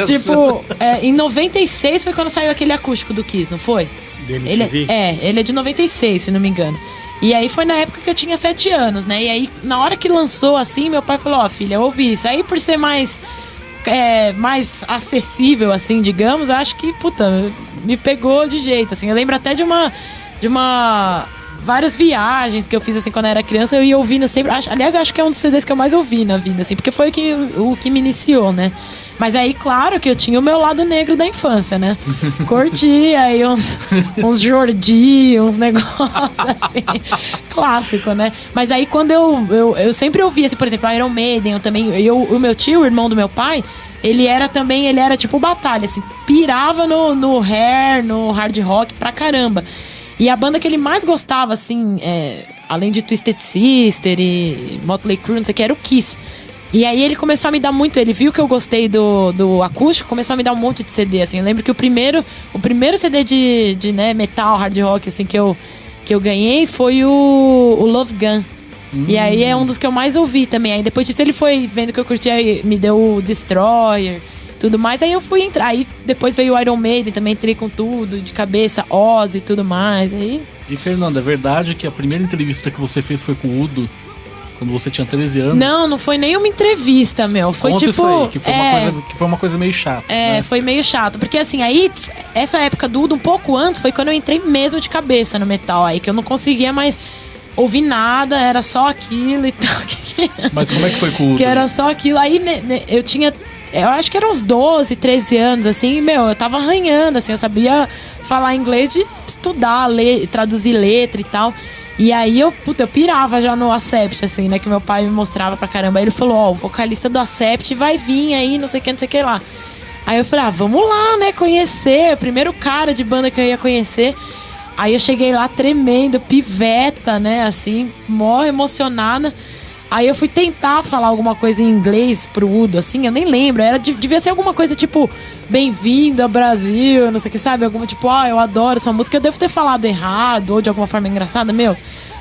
Tipo, em 96 foi quando saiu aquele acústico do Kiss, não foi? Ele é de 96, se não me engano. E aí foi na época que eu tinha 7 anos, né? E aí, na hora que lançou, assim, meu pai falou, filha, eu ouvi isso. Aí, por ser mais acessível, assim, digamos, acho que, puta, me pegou de jeito, assim. Eu lembro até de várias viagens que eu fiz, assim, quando eu era criança, eu ia ouvindo sempre. Aliás, eu acho que é um dos CDs que eu mais ouvi na vida, assim, porque foi o que me iniciou, né? Mas aí, claro que eu tinha o meu lado negro da infância, né? Curtia aí uns Jordi, uns negócios assim, clássico, né? Mas aí quando eu sempre ouvia, assim, por exemplo, Iron Maiden, o meu tio, o irmão do meu pai, ele era tipo Batalha, assim, pirava no hair, no hard rock pra caramba. E a banda que ele mais gostava, assim, além de Twisted Sister e Motley Crue, não sei o que, era o Kiss. E aí ele começou a me dar muito, ele viu que eu gostei do acústico, começou a me dar um monte de CD, assim. Eu lembro que o primeiro CD de né, metal, hard rock, assim, que eu ganhei foi o Love Gun. E aí é um dos que eu mais ouvi também. Aí depois disso ele foi vendo que eu curtia, me deu o Destroyer, tudo mais. Aí eu fui entrar. Aí depois veio o Iron Maiden, também entrei com tudo, de cabeça, Ozzy e tudo mais. Aí... E Fernanda, é verdade que a primeira entrevista que você fez foi com o Udo, quando você tinha 13 anos? Não foi nenhuma entrevista, meu. Foi Conta tipo... isso aí, que foi uma coisa meio chata. Né? Foi meio chato. Porque assim, aí, essa época do Udo, um pouco antes, foi quando eu entrei mesmo de cabeça no metal. Aí que eu não conseguia mais ouvir nada, era só aquilo e tal. Mas como é que foi com o Udo? Que era só aquilo. Aí eu tinha... Eu acho que eram uns 12, 13 anos, assim, e, meu, eu tava arranhando, assim, eu sabia falar inglês de estudar, ler, traduzir letra e tal. E aí eu pirava já no Accept, assim, né, que meu pai me mostrava pra caramba. Aí ele falou, o vocalista do Accept vai vir aí, não sei o que lá. Aí eu falei, vamos lá, né, conhecer, o primeiro cara de banda que eu ia conhecer. Aí eu cheguei lá tremendo, piveta, né, assim, mó emocionada. Aí eu fui tentar falar alguma coisa em inglês pro Udo, assim, eu nem lembro. Devia ser alguma coisa tipo, bem-vindo ao Brasil, não sei o que, sabe? Alguma tipo, eu adoro essa música. Eu devo ter falado errado ou de alguma forma engraçada. Meu,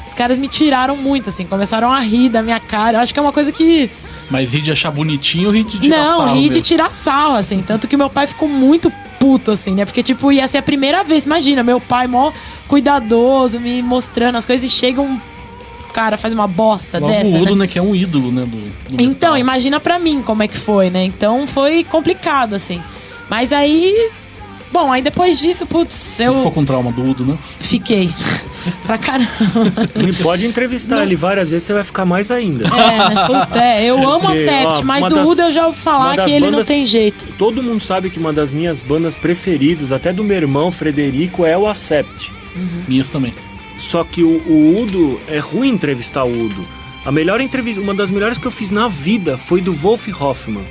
os caras me tiraram muito, assim, começaram a rir da minha cara. Eu acho que é uma coisa que... Mas rir de achar bonitinho ou rir de tirar sarro? Não, rir de tirar sarro, assim. Tanto que meu pai ficou muito puto, assim, né? Porque, tipo, ia ser a primeira vez. Imagina, meu pai mó cuidadoso, me mostrando as coisas e chega um... cara faz uma bosta logo dessa, o Udo, né? Que é um ídolo, né? Do então, metal. imagina pra mim como é que foi, né? Então foi complicado, assim. Mas aí... Bom, aí depois disso, putz, eu... Você ficou com trauma do Udo, né? Fiquei. Pra caramba. E pode entrevistar ele várias vezes, você vai ficar mais ainda. Eu amo a Porque, Sept, mas o Udo eu já ouvi falar que ele não tem jeito. Todo mundo sabe que uma das minhas bandas preferidas, até do meu irmão Frederico, é o Accept. Minhas também. Só que o Udo, é ruim entrevistar o Udo. A melhor entrevista, uma das melhores que eu fiz na vida foi do Wolf Hoffmann.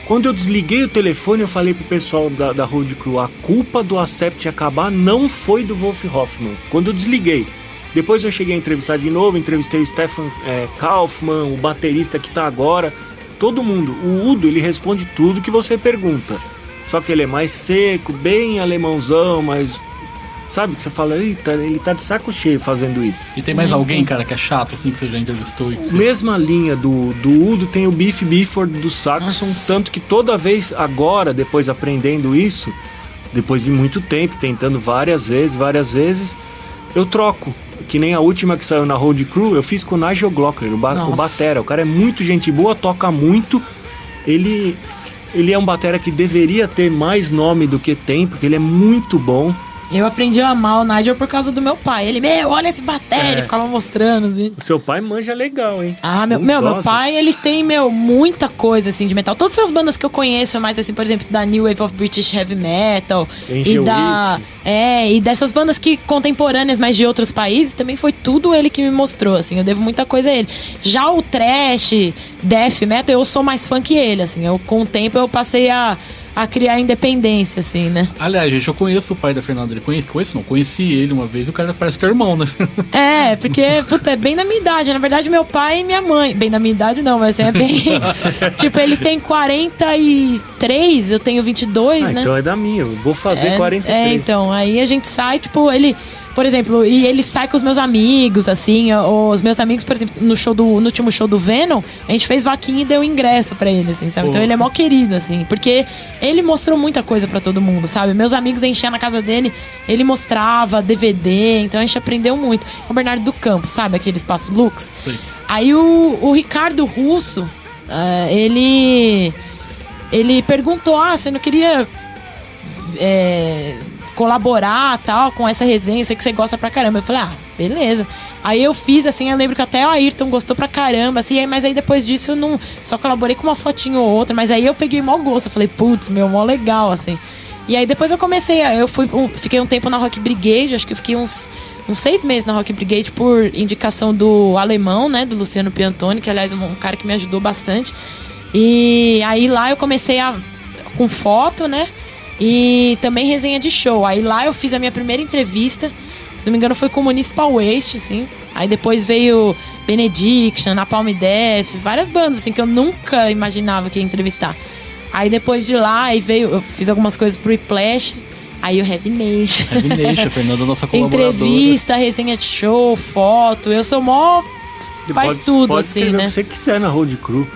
Quando eu desliguei o telefone, eu falei pro pessoal da Road Crew, a culpa do Accept acabar não foi do Wolf Hoffmann. Quando eu desliguei. Depois eu cheguei a entrevistar de novo, entrevistei o Stefan Kaufmann, o baterista que tá agora, todo mundo. O Udo, ele responde tudo que você pergunta. Só que ele é mais seco, bem alemãozão, mas... Sabe, que você fala, eita, ele tá de saco cheio fazendo isso. E tem mais alguém, cara, que é chato, assim, que você já entrevistou? E que Mesma linha do Udo tem o Biff Bifford do Saxon, tanto que toda vez agora, depois aprendendo isso, depois de muito tempo, tentando várias vezes, eu troco. Que nem a última que saiu na Road Crew, eu fiz com o Nigel Glocker, o batera. O cara é muito gente boa, toca muito. Ele é um batera que deveria ter mais nome do que tem, porque ele é muito bom. Eu aprendi a amar o Nigel por causa do meu pai. Ele, olha esse batera, ele ficava mostrando os vídeos. O seu pai manja legal, hein? Ah, meu pai, ele tem, muita coisa, assim, de metal. Todas essas bandas que eu conheço, mais assim, por exemplo, da New Wave of British Heavy Metal. Angel E dessas bandas que contemporâneas, mas de outros países, também foi tudo ele que me mostrou, assim. Eu devo muita coisa a ele. Já o thrash, death metal, eu sou mais fã que ele, assim. Com o tempo eu passei a criar independência, assim, né? Aliás, gente, eu conheço o pai da Fernanda. Conheci ele uma vez. O cara parece teu irmão, né? É, porque, puta, é bem da minha idade. Na verdade, meu pai e minha mãe. Bem da minha idade, não, mas é bem. Tipo, ele tem 43, eu tenho 22, né? Então é da minha. Eu vou fazer 43. Então, aí a gente sai, tipo, ele. Por exemplo, e ele sai com os meus amigos, assim, os meus amigos, por exemplo, no último show do Venom, a gente fez vaquinha e deu ingresso pra ele, assim, sabe? Então ele é mó querido, assim, porque ele mostrou muita coisa pra todo mundo, sabe? Meus amigos enchiam na casa dele, ele mostrava DVD, então a gente aprendeu muito. O Bernardo do Campo, sabe? Aquele Espaço Lux. Sim. Aí o Ricardo Russo, ele perguntou, você não queria... colaborar, tal, com essa resenha, eu sei que você gosta pra caramba. Eu falei, beleza. Aí eu fiz, assim, eu lembro que até o Ayrton gostou pra caramba, assim, mas aí depois disso eu não... Só colaborei com uma fotinho ou outra, mas aí eu peguei mó gosto. Eu falei, putz, mó legal, assim. E aí depois eu comecei, fiquei um tempo na Rock Brigade, acho que eu fiquei uns 6 meses na Rock Brigade por indicação do alemão, né, do Luciano Piantoni, que aliás é um cara que me ajudou bastante. E aí lá eu comecei com foto, né, e também resenha de show. Aí lá eu fiz a minha primeira entrevista. Se não me engano foi com o Municipal Waste, assim. Aí depois veio Benediction, Napalm Death, várias bandas, assim, que eu nunca imaginava que ia entrevistar. Aí depois de lá, eu fiz algumas coisas pro Whiplash. Aí o Heavy Nation. Heavy Nation, Fernanda, nossa colaboradora. Entrevista, resenha de show, foto. Eu sou faz tudo, pode assim, escrever né? o que você quiser na Road Crew.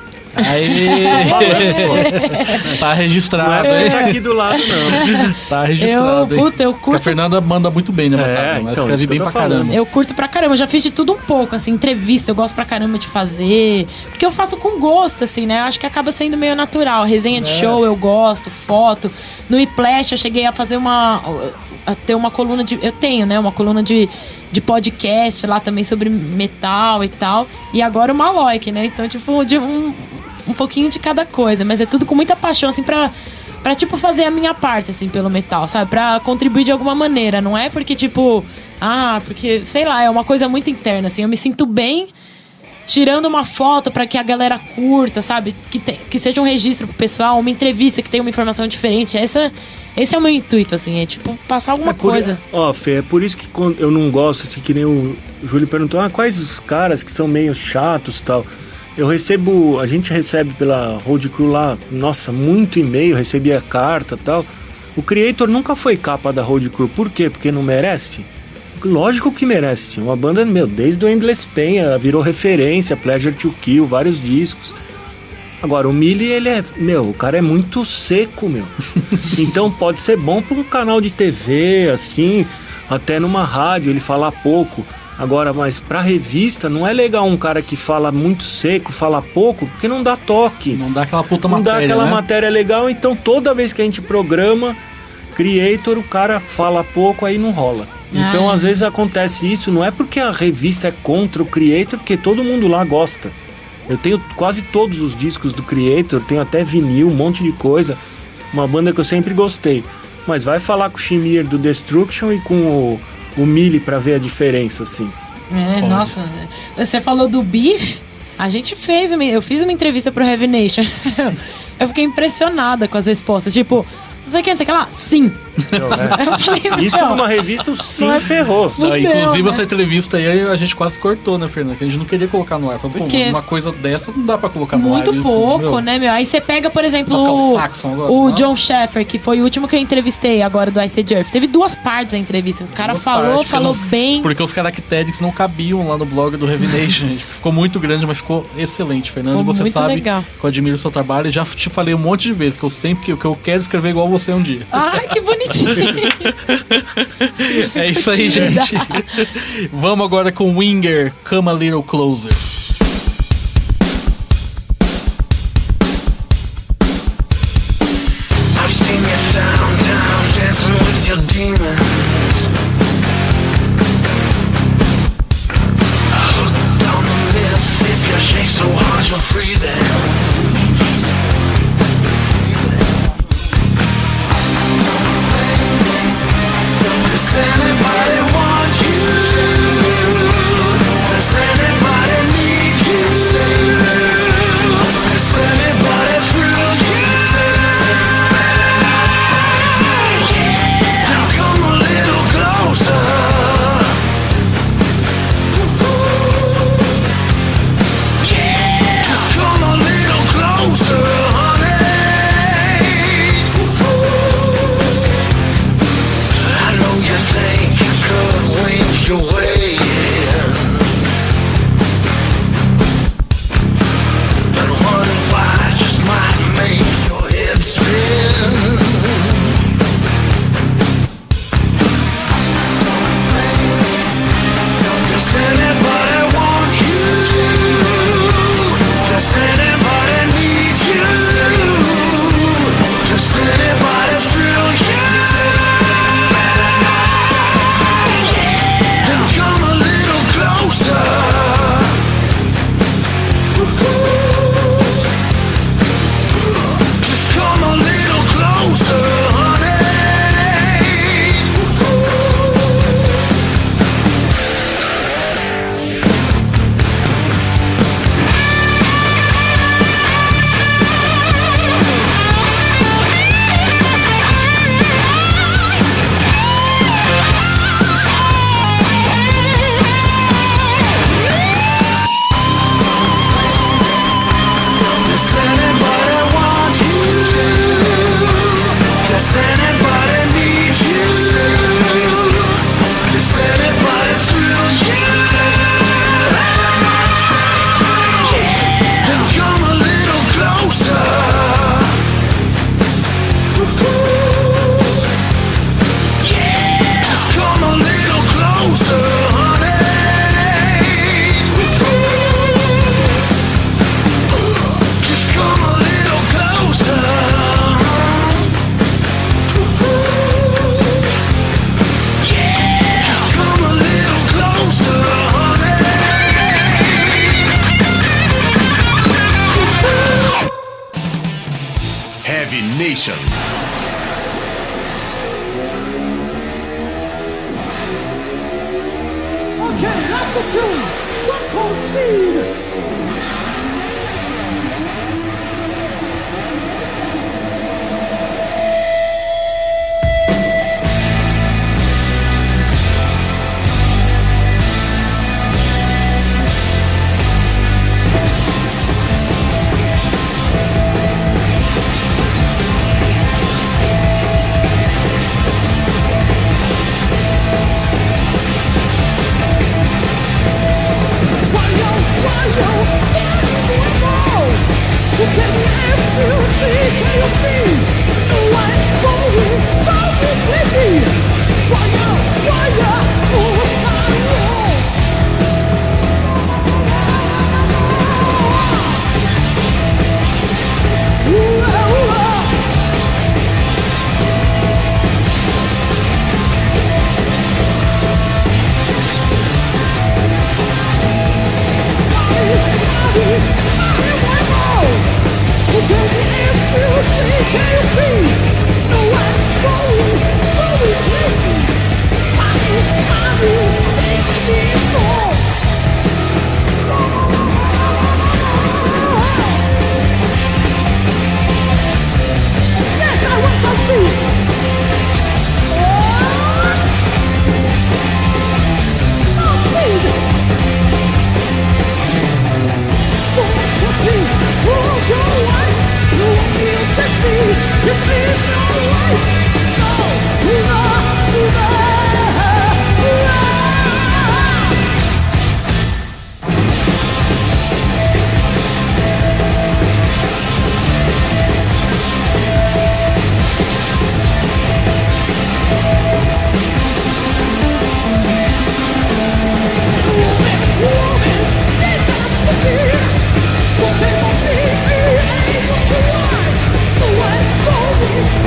Tá registrado, Não é hein? tá aqui do lado, não. Tá registrado, hein? Eu Porque a curto. Fernanda manda muito bem, né, Batata? Ela então, escreve isso que bem eu tô pra falando. caramba. Eu curto pra caramba, eu já fiz de tudo um pouco, assim, entrevista, eu gosto pra caramba de fazer. Porque eu faço com gosto, assim, né? Eu acho que acaba sendo meio natural. Resenha de show eu gosto, foto. No Whiplash eu cheguei a fazer ter uma coluna de... Eu tenho, né? Uma coluna de podcast lá também sobre metal e tal. E agora o Maloik, né? Então, tipo, de um pouquinho de cada coisa. Mas é tudo com muita paixão, assim, pra tipo, fazer a minha parte, assim, pelo metal, sabe? Pra contribuir de alguma maneira. Não é porque, tipo... porque, sei lá, é uma coisa muito interna, assim. Eu me sinto bem tirando uma foto pra que a galera curta, sabe? Que seja um registro pro pessoal, uma entrevista que tenha uma informação diferente. Esse é o meu intuito, assim, é tipo passar alguma coisa. Fê, é por isso que quando eu não gosto, assim, que nem o Júlio perguntou, quais os caras que são meio chatos e tal. A gente recebe pela Road Crew lá, nossa, muito e-mail, recebia carta e tal. O Creator nunca foi capa da Road Crew, por quê? Porque não merece? Lógico que merece, uma banda, desde o Endless Pain, ela virou referência, Pleasure to Kill, vários discos. Agora, o Mili, ele o cara é muito seco, Então pode ser bom para um canal de TV, assim, até numa rádio, ele falar pouco. Agora, mas pra revista, não é legal um cara que fala muito seco, fala pouco, porque não dá toque. Não dá aquela puta não matéria, dá aquela né? matéria legal, então toda vez que a gente programa Creator, o cara fala pouco, aí não rola. Então, às vezes acontece isso, não é porque a revista é contra o Creator, porque todo mundo lá gosta. Eu tenho quase todos os discos do Creator, tenho até vinil, um monte de coisa. Uma banda que eu sempre gostei. Mas vai falar com o Shimir do Destruction e com o Mili pra ver a diferença, assim. Nossa, você falou do Beef, eu fiz uma entrevista pro Heavy Nation. Eu fiquei impressionada com as respostas, tipo, não sei o que lá, sim. Não, Eu falei, isso numa revista, o sim não é- ferrou. Não, Fudeu, inclusive, né? essa entrevista aí a gente quase cortou, né, Fernanda? Que a gente não queria colocar no ar. Falei, Porque uma coisa dessa não dá pra colocar no ar. muito isso, pouco, né, meu? Aí você pega, por exemplo, Tocar o Saxon agora, o não? John Sheffer, que foi o último que eu entrevistei agora do Ice Earth. Teve 2 partes a entrevista. O cara Duas falou partes, falou porque bem. Porque os caracteres não cabiam lá no blog do Heavy Nation, gente. Ficou muito grande, mas ficou excelente, Fernando. Ficou Você muito sabe legal. que eu admiro o seu trabalho e já te falei um monte de vezes que eu quero escrever igual você um dia. Ai, que bonitinho. É isso aí, gente. Vamos agora com Winger, Come a Little Closer. I've seen you downtown dancing with your demon. so hard you're breathing. Does anybody want you? Does anybody need you? Does anybody thrill you? Now come a little closer. Just come a little closer, honey. I know you think you could wink your way in, but one bite just might make your head spin. Does anybody want you? Does anybody need you? Does anybody thrill you? Then come a little closer. Just come a little closer, honey. Does anybody want you? Does anybody need you? Does anybody thrill you? Then come a little closer. Just come a little closer, honey. Just come a little closer. Just come a little closer, honey. Heavy Nation. Okay, that's the tune. Some call speed. So tell me if you see, can you be? No one for you, don't be crazy. Fire, fire, oh, fire. Ooh, ah, ooh, ah. So tell me if you see, can you be? No one for you, don't be crazy. Money makes me more. Yes, I want some speed. More speed. Don't touch me, close your eyes. You want me to touch me, it's me in your eyes. No, no, no, no. Woman, it has to be. Don't take on me, ain't what you want. The way for me.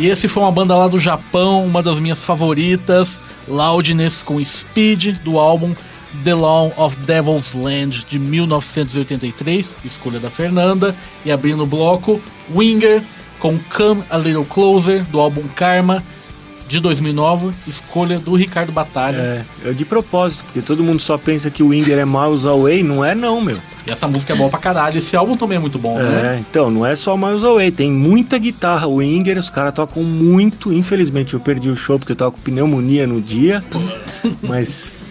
E esse foi uma banda lá do Japão, uma das minhas favoritas, Loudness com Speed, do álbum The Law of Devil's Land, de 1983, escolha da Fernanda. E abrindo o bloco, Winger com Come a Little Closer, do álbum Karma, de 2009, escolha do Ricardo Batalha. É de propósito, porque todo mundo só pensa que o Winger é Miles Away, não é não, meu. E essa música é boa pra caralho, esse álbum também é muito bom, né? Então, não é só Miles Away, tem muita guitarra. O Winger, os caras tocam muito. Infelizmente, eu perdi o show porque eu tava com pneumonia no dia, mas...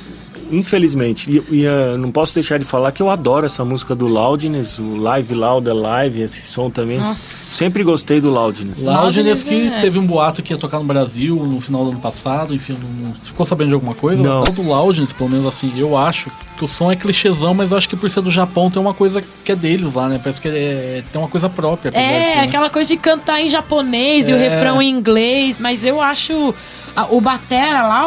Infelizmente, e não posso deixar de falar que eu adoro essa música do Loudness, o Live Loud Alive, esse som também. Nossa. Sempre gostei do Loudness. Loudness que é. teve um boato que ia tocar no Brasil no final do ano passado, enfim, não ficou sabendo de alguma coisa? Não. O tal do Loudness, pelo menos assim, eu acho que o som é clichêzão, mas eu acho que por ser do Japão tem uma coisa que é deles lá, né? Parece que tem uma coisa própria. apesar de ser, né? Aquela coisa de cantar em japonês e o refrão em inglês, mas eu acho o batera lá,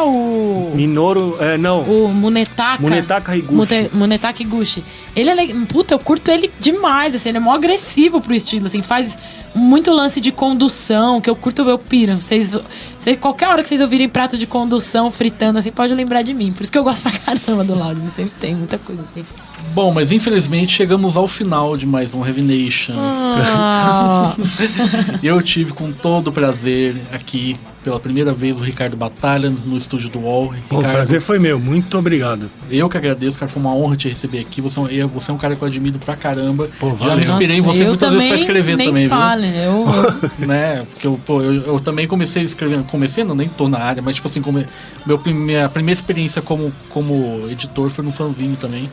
Minoru, não. o Munetaka Higuchi. Munetaka Higuchi. Ele é puta, eu curto ele demais, assim, ele é mó agressivo pro estilo, assim, faz muito lance de condução, que eu curto, eu piro. Vocês, qualquer hora que vocês ouvirem prato de condução fritando, assim, pode lembrar de mim. Por isso que eu gosto pra caramba do lado, sempre tem muita coisa assim. Bom, mas infelizmente chegamos ao final de mais um Heavy Nation. Eu tive com todo o prazer aqui, pela primeira vez, o Ricardo Batalha no estúdio do UOL. O Ricardo, prazer foi meu, muito obrigado. eu que agradeço, cara, foi uma honra te receber aqui. Você é um cara que eu admiro pra caramba. Pô, Já valeu. me inspirei em você eu muitas vezes pra escrever nem também, fale, viu? Né? Porque eu também comecei escrevendo, não, nem tô na área, mas tipo assim, minha primeira experiência como editor foi no fanzine também.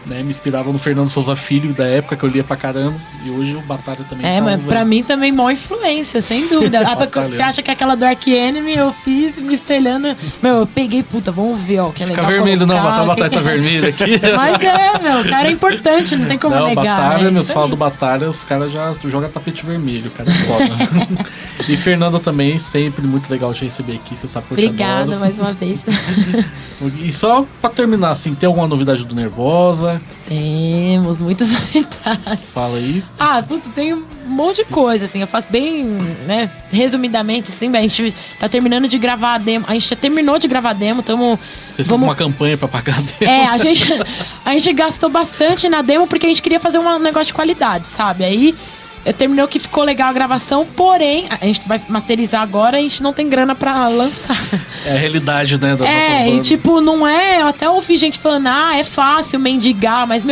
Né? Me inspirava no Fernando Souza Filho, da época que eu lia pra caramba, e hoje o Batalha também tá Mas usando. pra mim também mó influência, sem dúvida. Você acha que aquela do Ark Enemy eu fiz me espelhando. Meu, eu peguei, puta, vamos ver, ó, que é legal. Fica vermelho, não, colocar, a Batalha tá vermelha aqui. Mas meu, o cara é importante, não tem como Não, negar. Batalha, né? meu, Isso tu fala aí. do Batalha, os caras já jogam tapete vermelho, cara, é foda. E Fernanda também, sempre muito legal te receber aqui, você sabe que eu te Obrigada adoro. mais uma vez. E só pra terminar, assim, tem alguma novidade do Nervosa? Temos muitas novidades. Fala aí. Putz, tem um monte de coisa, assim, eu faço bem, né, resumidamente, assim, a gente tá terminando de gravar a demo, a gente já terminou de gravar a demo, Vocês estão com uma campanha pra pagar a demo? a gente gastou bastante na demo porque a gente queria fazer um negócio de qualidade, sabe? Aí terminou que ficou legal a gravação, porém, a gente vai masterizar agora e a gente não tem grana pra lançar. É a realidade, né, da nossa E banda. tipo, não é. Eu até ouvi gente falando, é fácil mendigar, mas,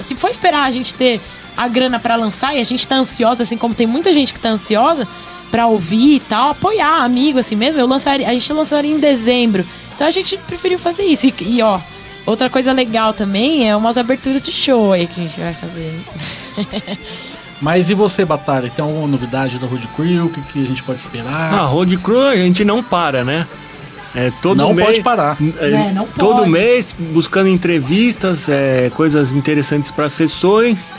se for esperar a gente ter a grana pra lançar e a gente tá ansiosa, assim como tem muita gente que tá ansiosa pra ouvir e tal, apoiar amigo, assim mesmo, a gente lançaria em dezembro. Então a gente preferiu fazer isso. E ó, outra coisa legal também é umas aberturas de show aí que a gente vai fazer. Mas e você, Batalha? Tem alguma novidade da Road Crew? O que a gente pode esperar? Road Crew a gente não para, né? Todo Não mês, pode parar. Não todo pode. mês buscando entrevistas, coisas interessantes para sessões,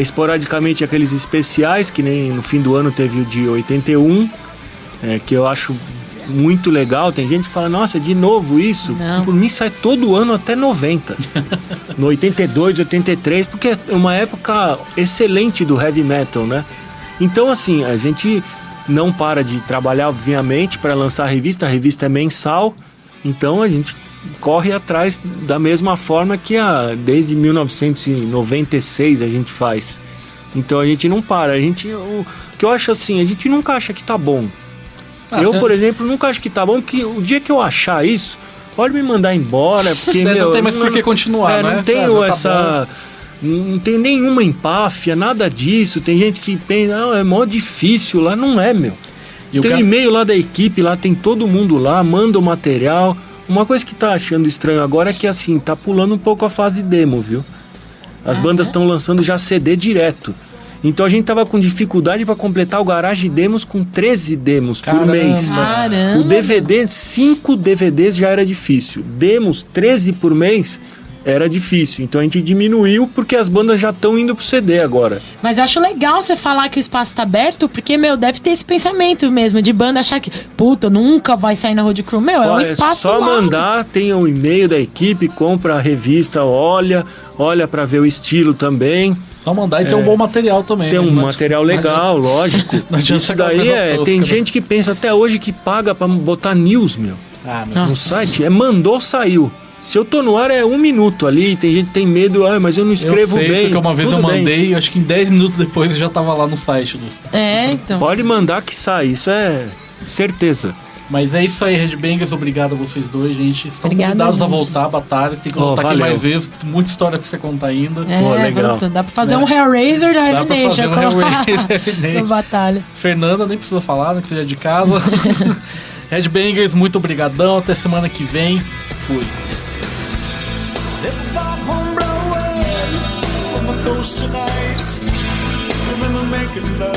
esporadicamente aqueles especiais, que nem no fim do ano teve o de 81, que eu acho muito legal. Tem gente que fala, nossa, de novo isso? Não. Por mim sai todo ano até 90. No 82, 83, porque é uma época excelente do heavy metal, né? Então, assim, a gente não para de trabalhar, obviamente, para lançar a revista é mensal, então a gente corre atrás da mesma forma que desde 1996 a gente faz. Então a gente não para, o que eu acho assim, a gente nunca acha que tá bom. Eu, por exemplo, nunca acho que tá bom, porque o dia que eu achar isso, pode me mandar embora, porque, não tem mais por que continuar, né? Não tenho Já tá essa... Não tem nenhuma empáfia, nada disso. Tem gente que pensa, é mó difícil lá. Não é, meu. E o tem um cara- e-mail lá da equipe, lá tem todo mundo lá, manda o material. Uma coisa que tá achando estranho agora é que, assim, tá pulando um pouco a fase demo, viu? As bandas estão lançando já CD direto. Então a gente tava com dificuldade para completar o Garage Demos com 13 demos por Caramba. mês. Caramba. O DVD, 5 DVDs já era difícil. Demos, 13 por mês, era difícil. Então a gente diminuiu porque as bandas já estão indo pro CD agora. Mas eu acho legal você falar que o espaço tá aberto, porque, deve ter esse pensamento mesmo, de banda achar que, puta, nunca vai sair na Road Crew. É um Olha, espaço só lá. mandar, tem um e-mail da equipe, compra a revista, olha para ver o estilo também. Só mandar e ter um bom material também. Tem né? um Não material adianta- legal, lógico. Não adianta Isso aquela daí coisa é. tosca, Tem né? gente que pensa até hoje que paga pra botar news, meu. Ah, meu Nossa. No site. Mandou, saiu. Se eu tô no ar é 1 minuto ali, tem gente que tem medo, mas eu não escrevo eu sei, bem. porque uma vez Tudo eu bem. mandei, acho que em 10 minutos depois eu já tava lá no site. Então. Pode mandar que sai, isso é certeza. Mas é isso aí, Headbangers, obrigado a vocês dois, gente. Estão Obrigada, convidados a gente. voltar à batalha, tem que Oh, voltar aqui valeu. mais vezes, tem muita história pra você contar ainda. Pô, legal. Volta. Dá pra fazer Né? um Hellraiser da Dá pra Heavy fazer Nation. um Hellraiser da Heavy Nation. Na batalha. Fernanda, nem precisa falar, né, que seja de casa. Headbangers, muito obrigadão, até semana que vem. Fui. There's a foghorn blowing from the coast tonight. Remember making love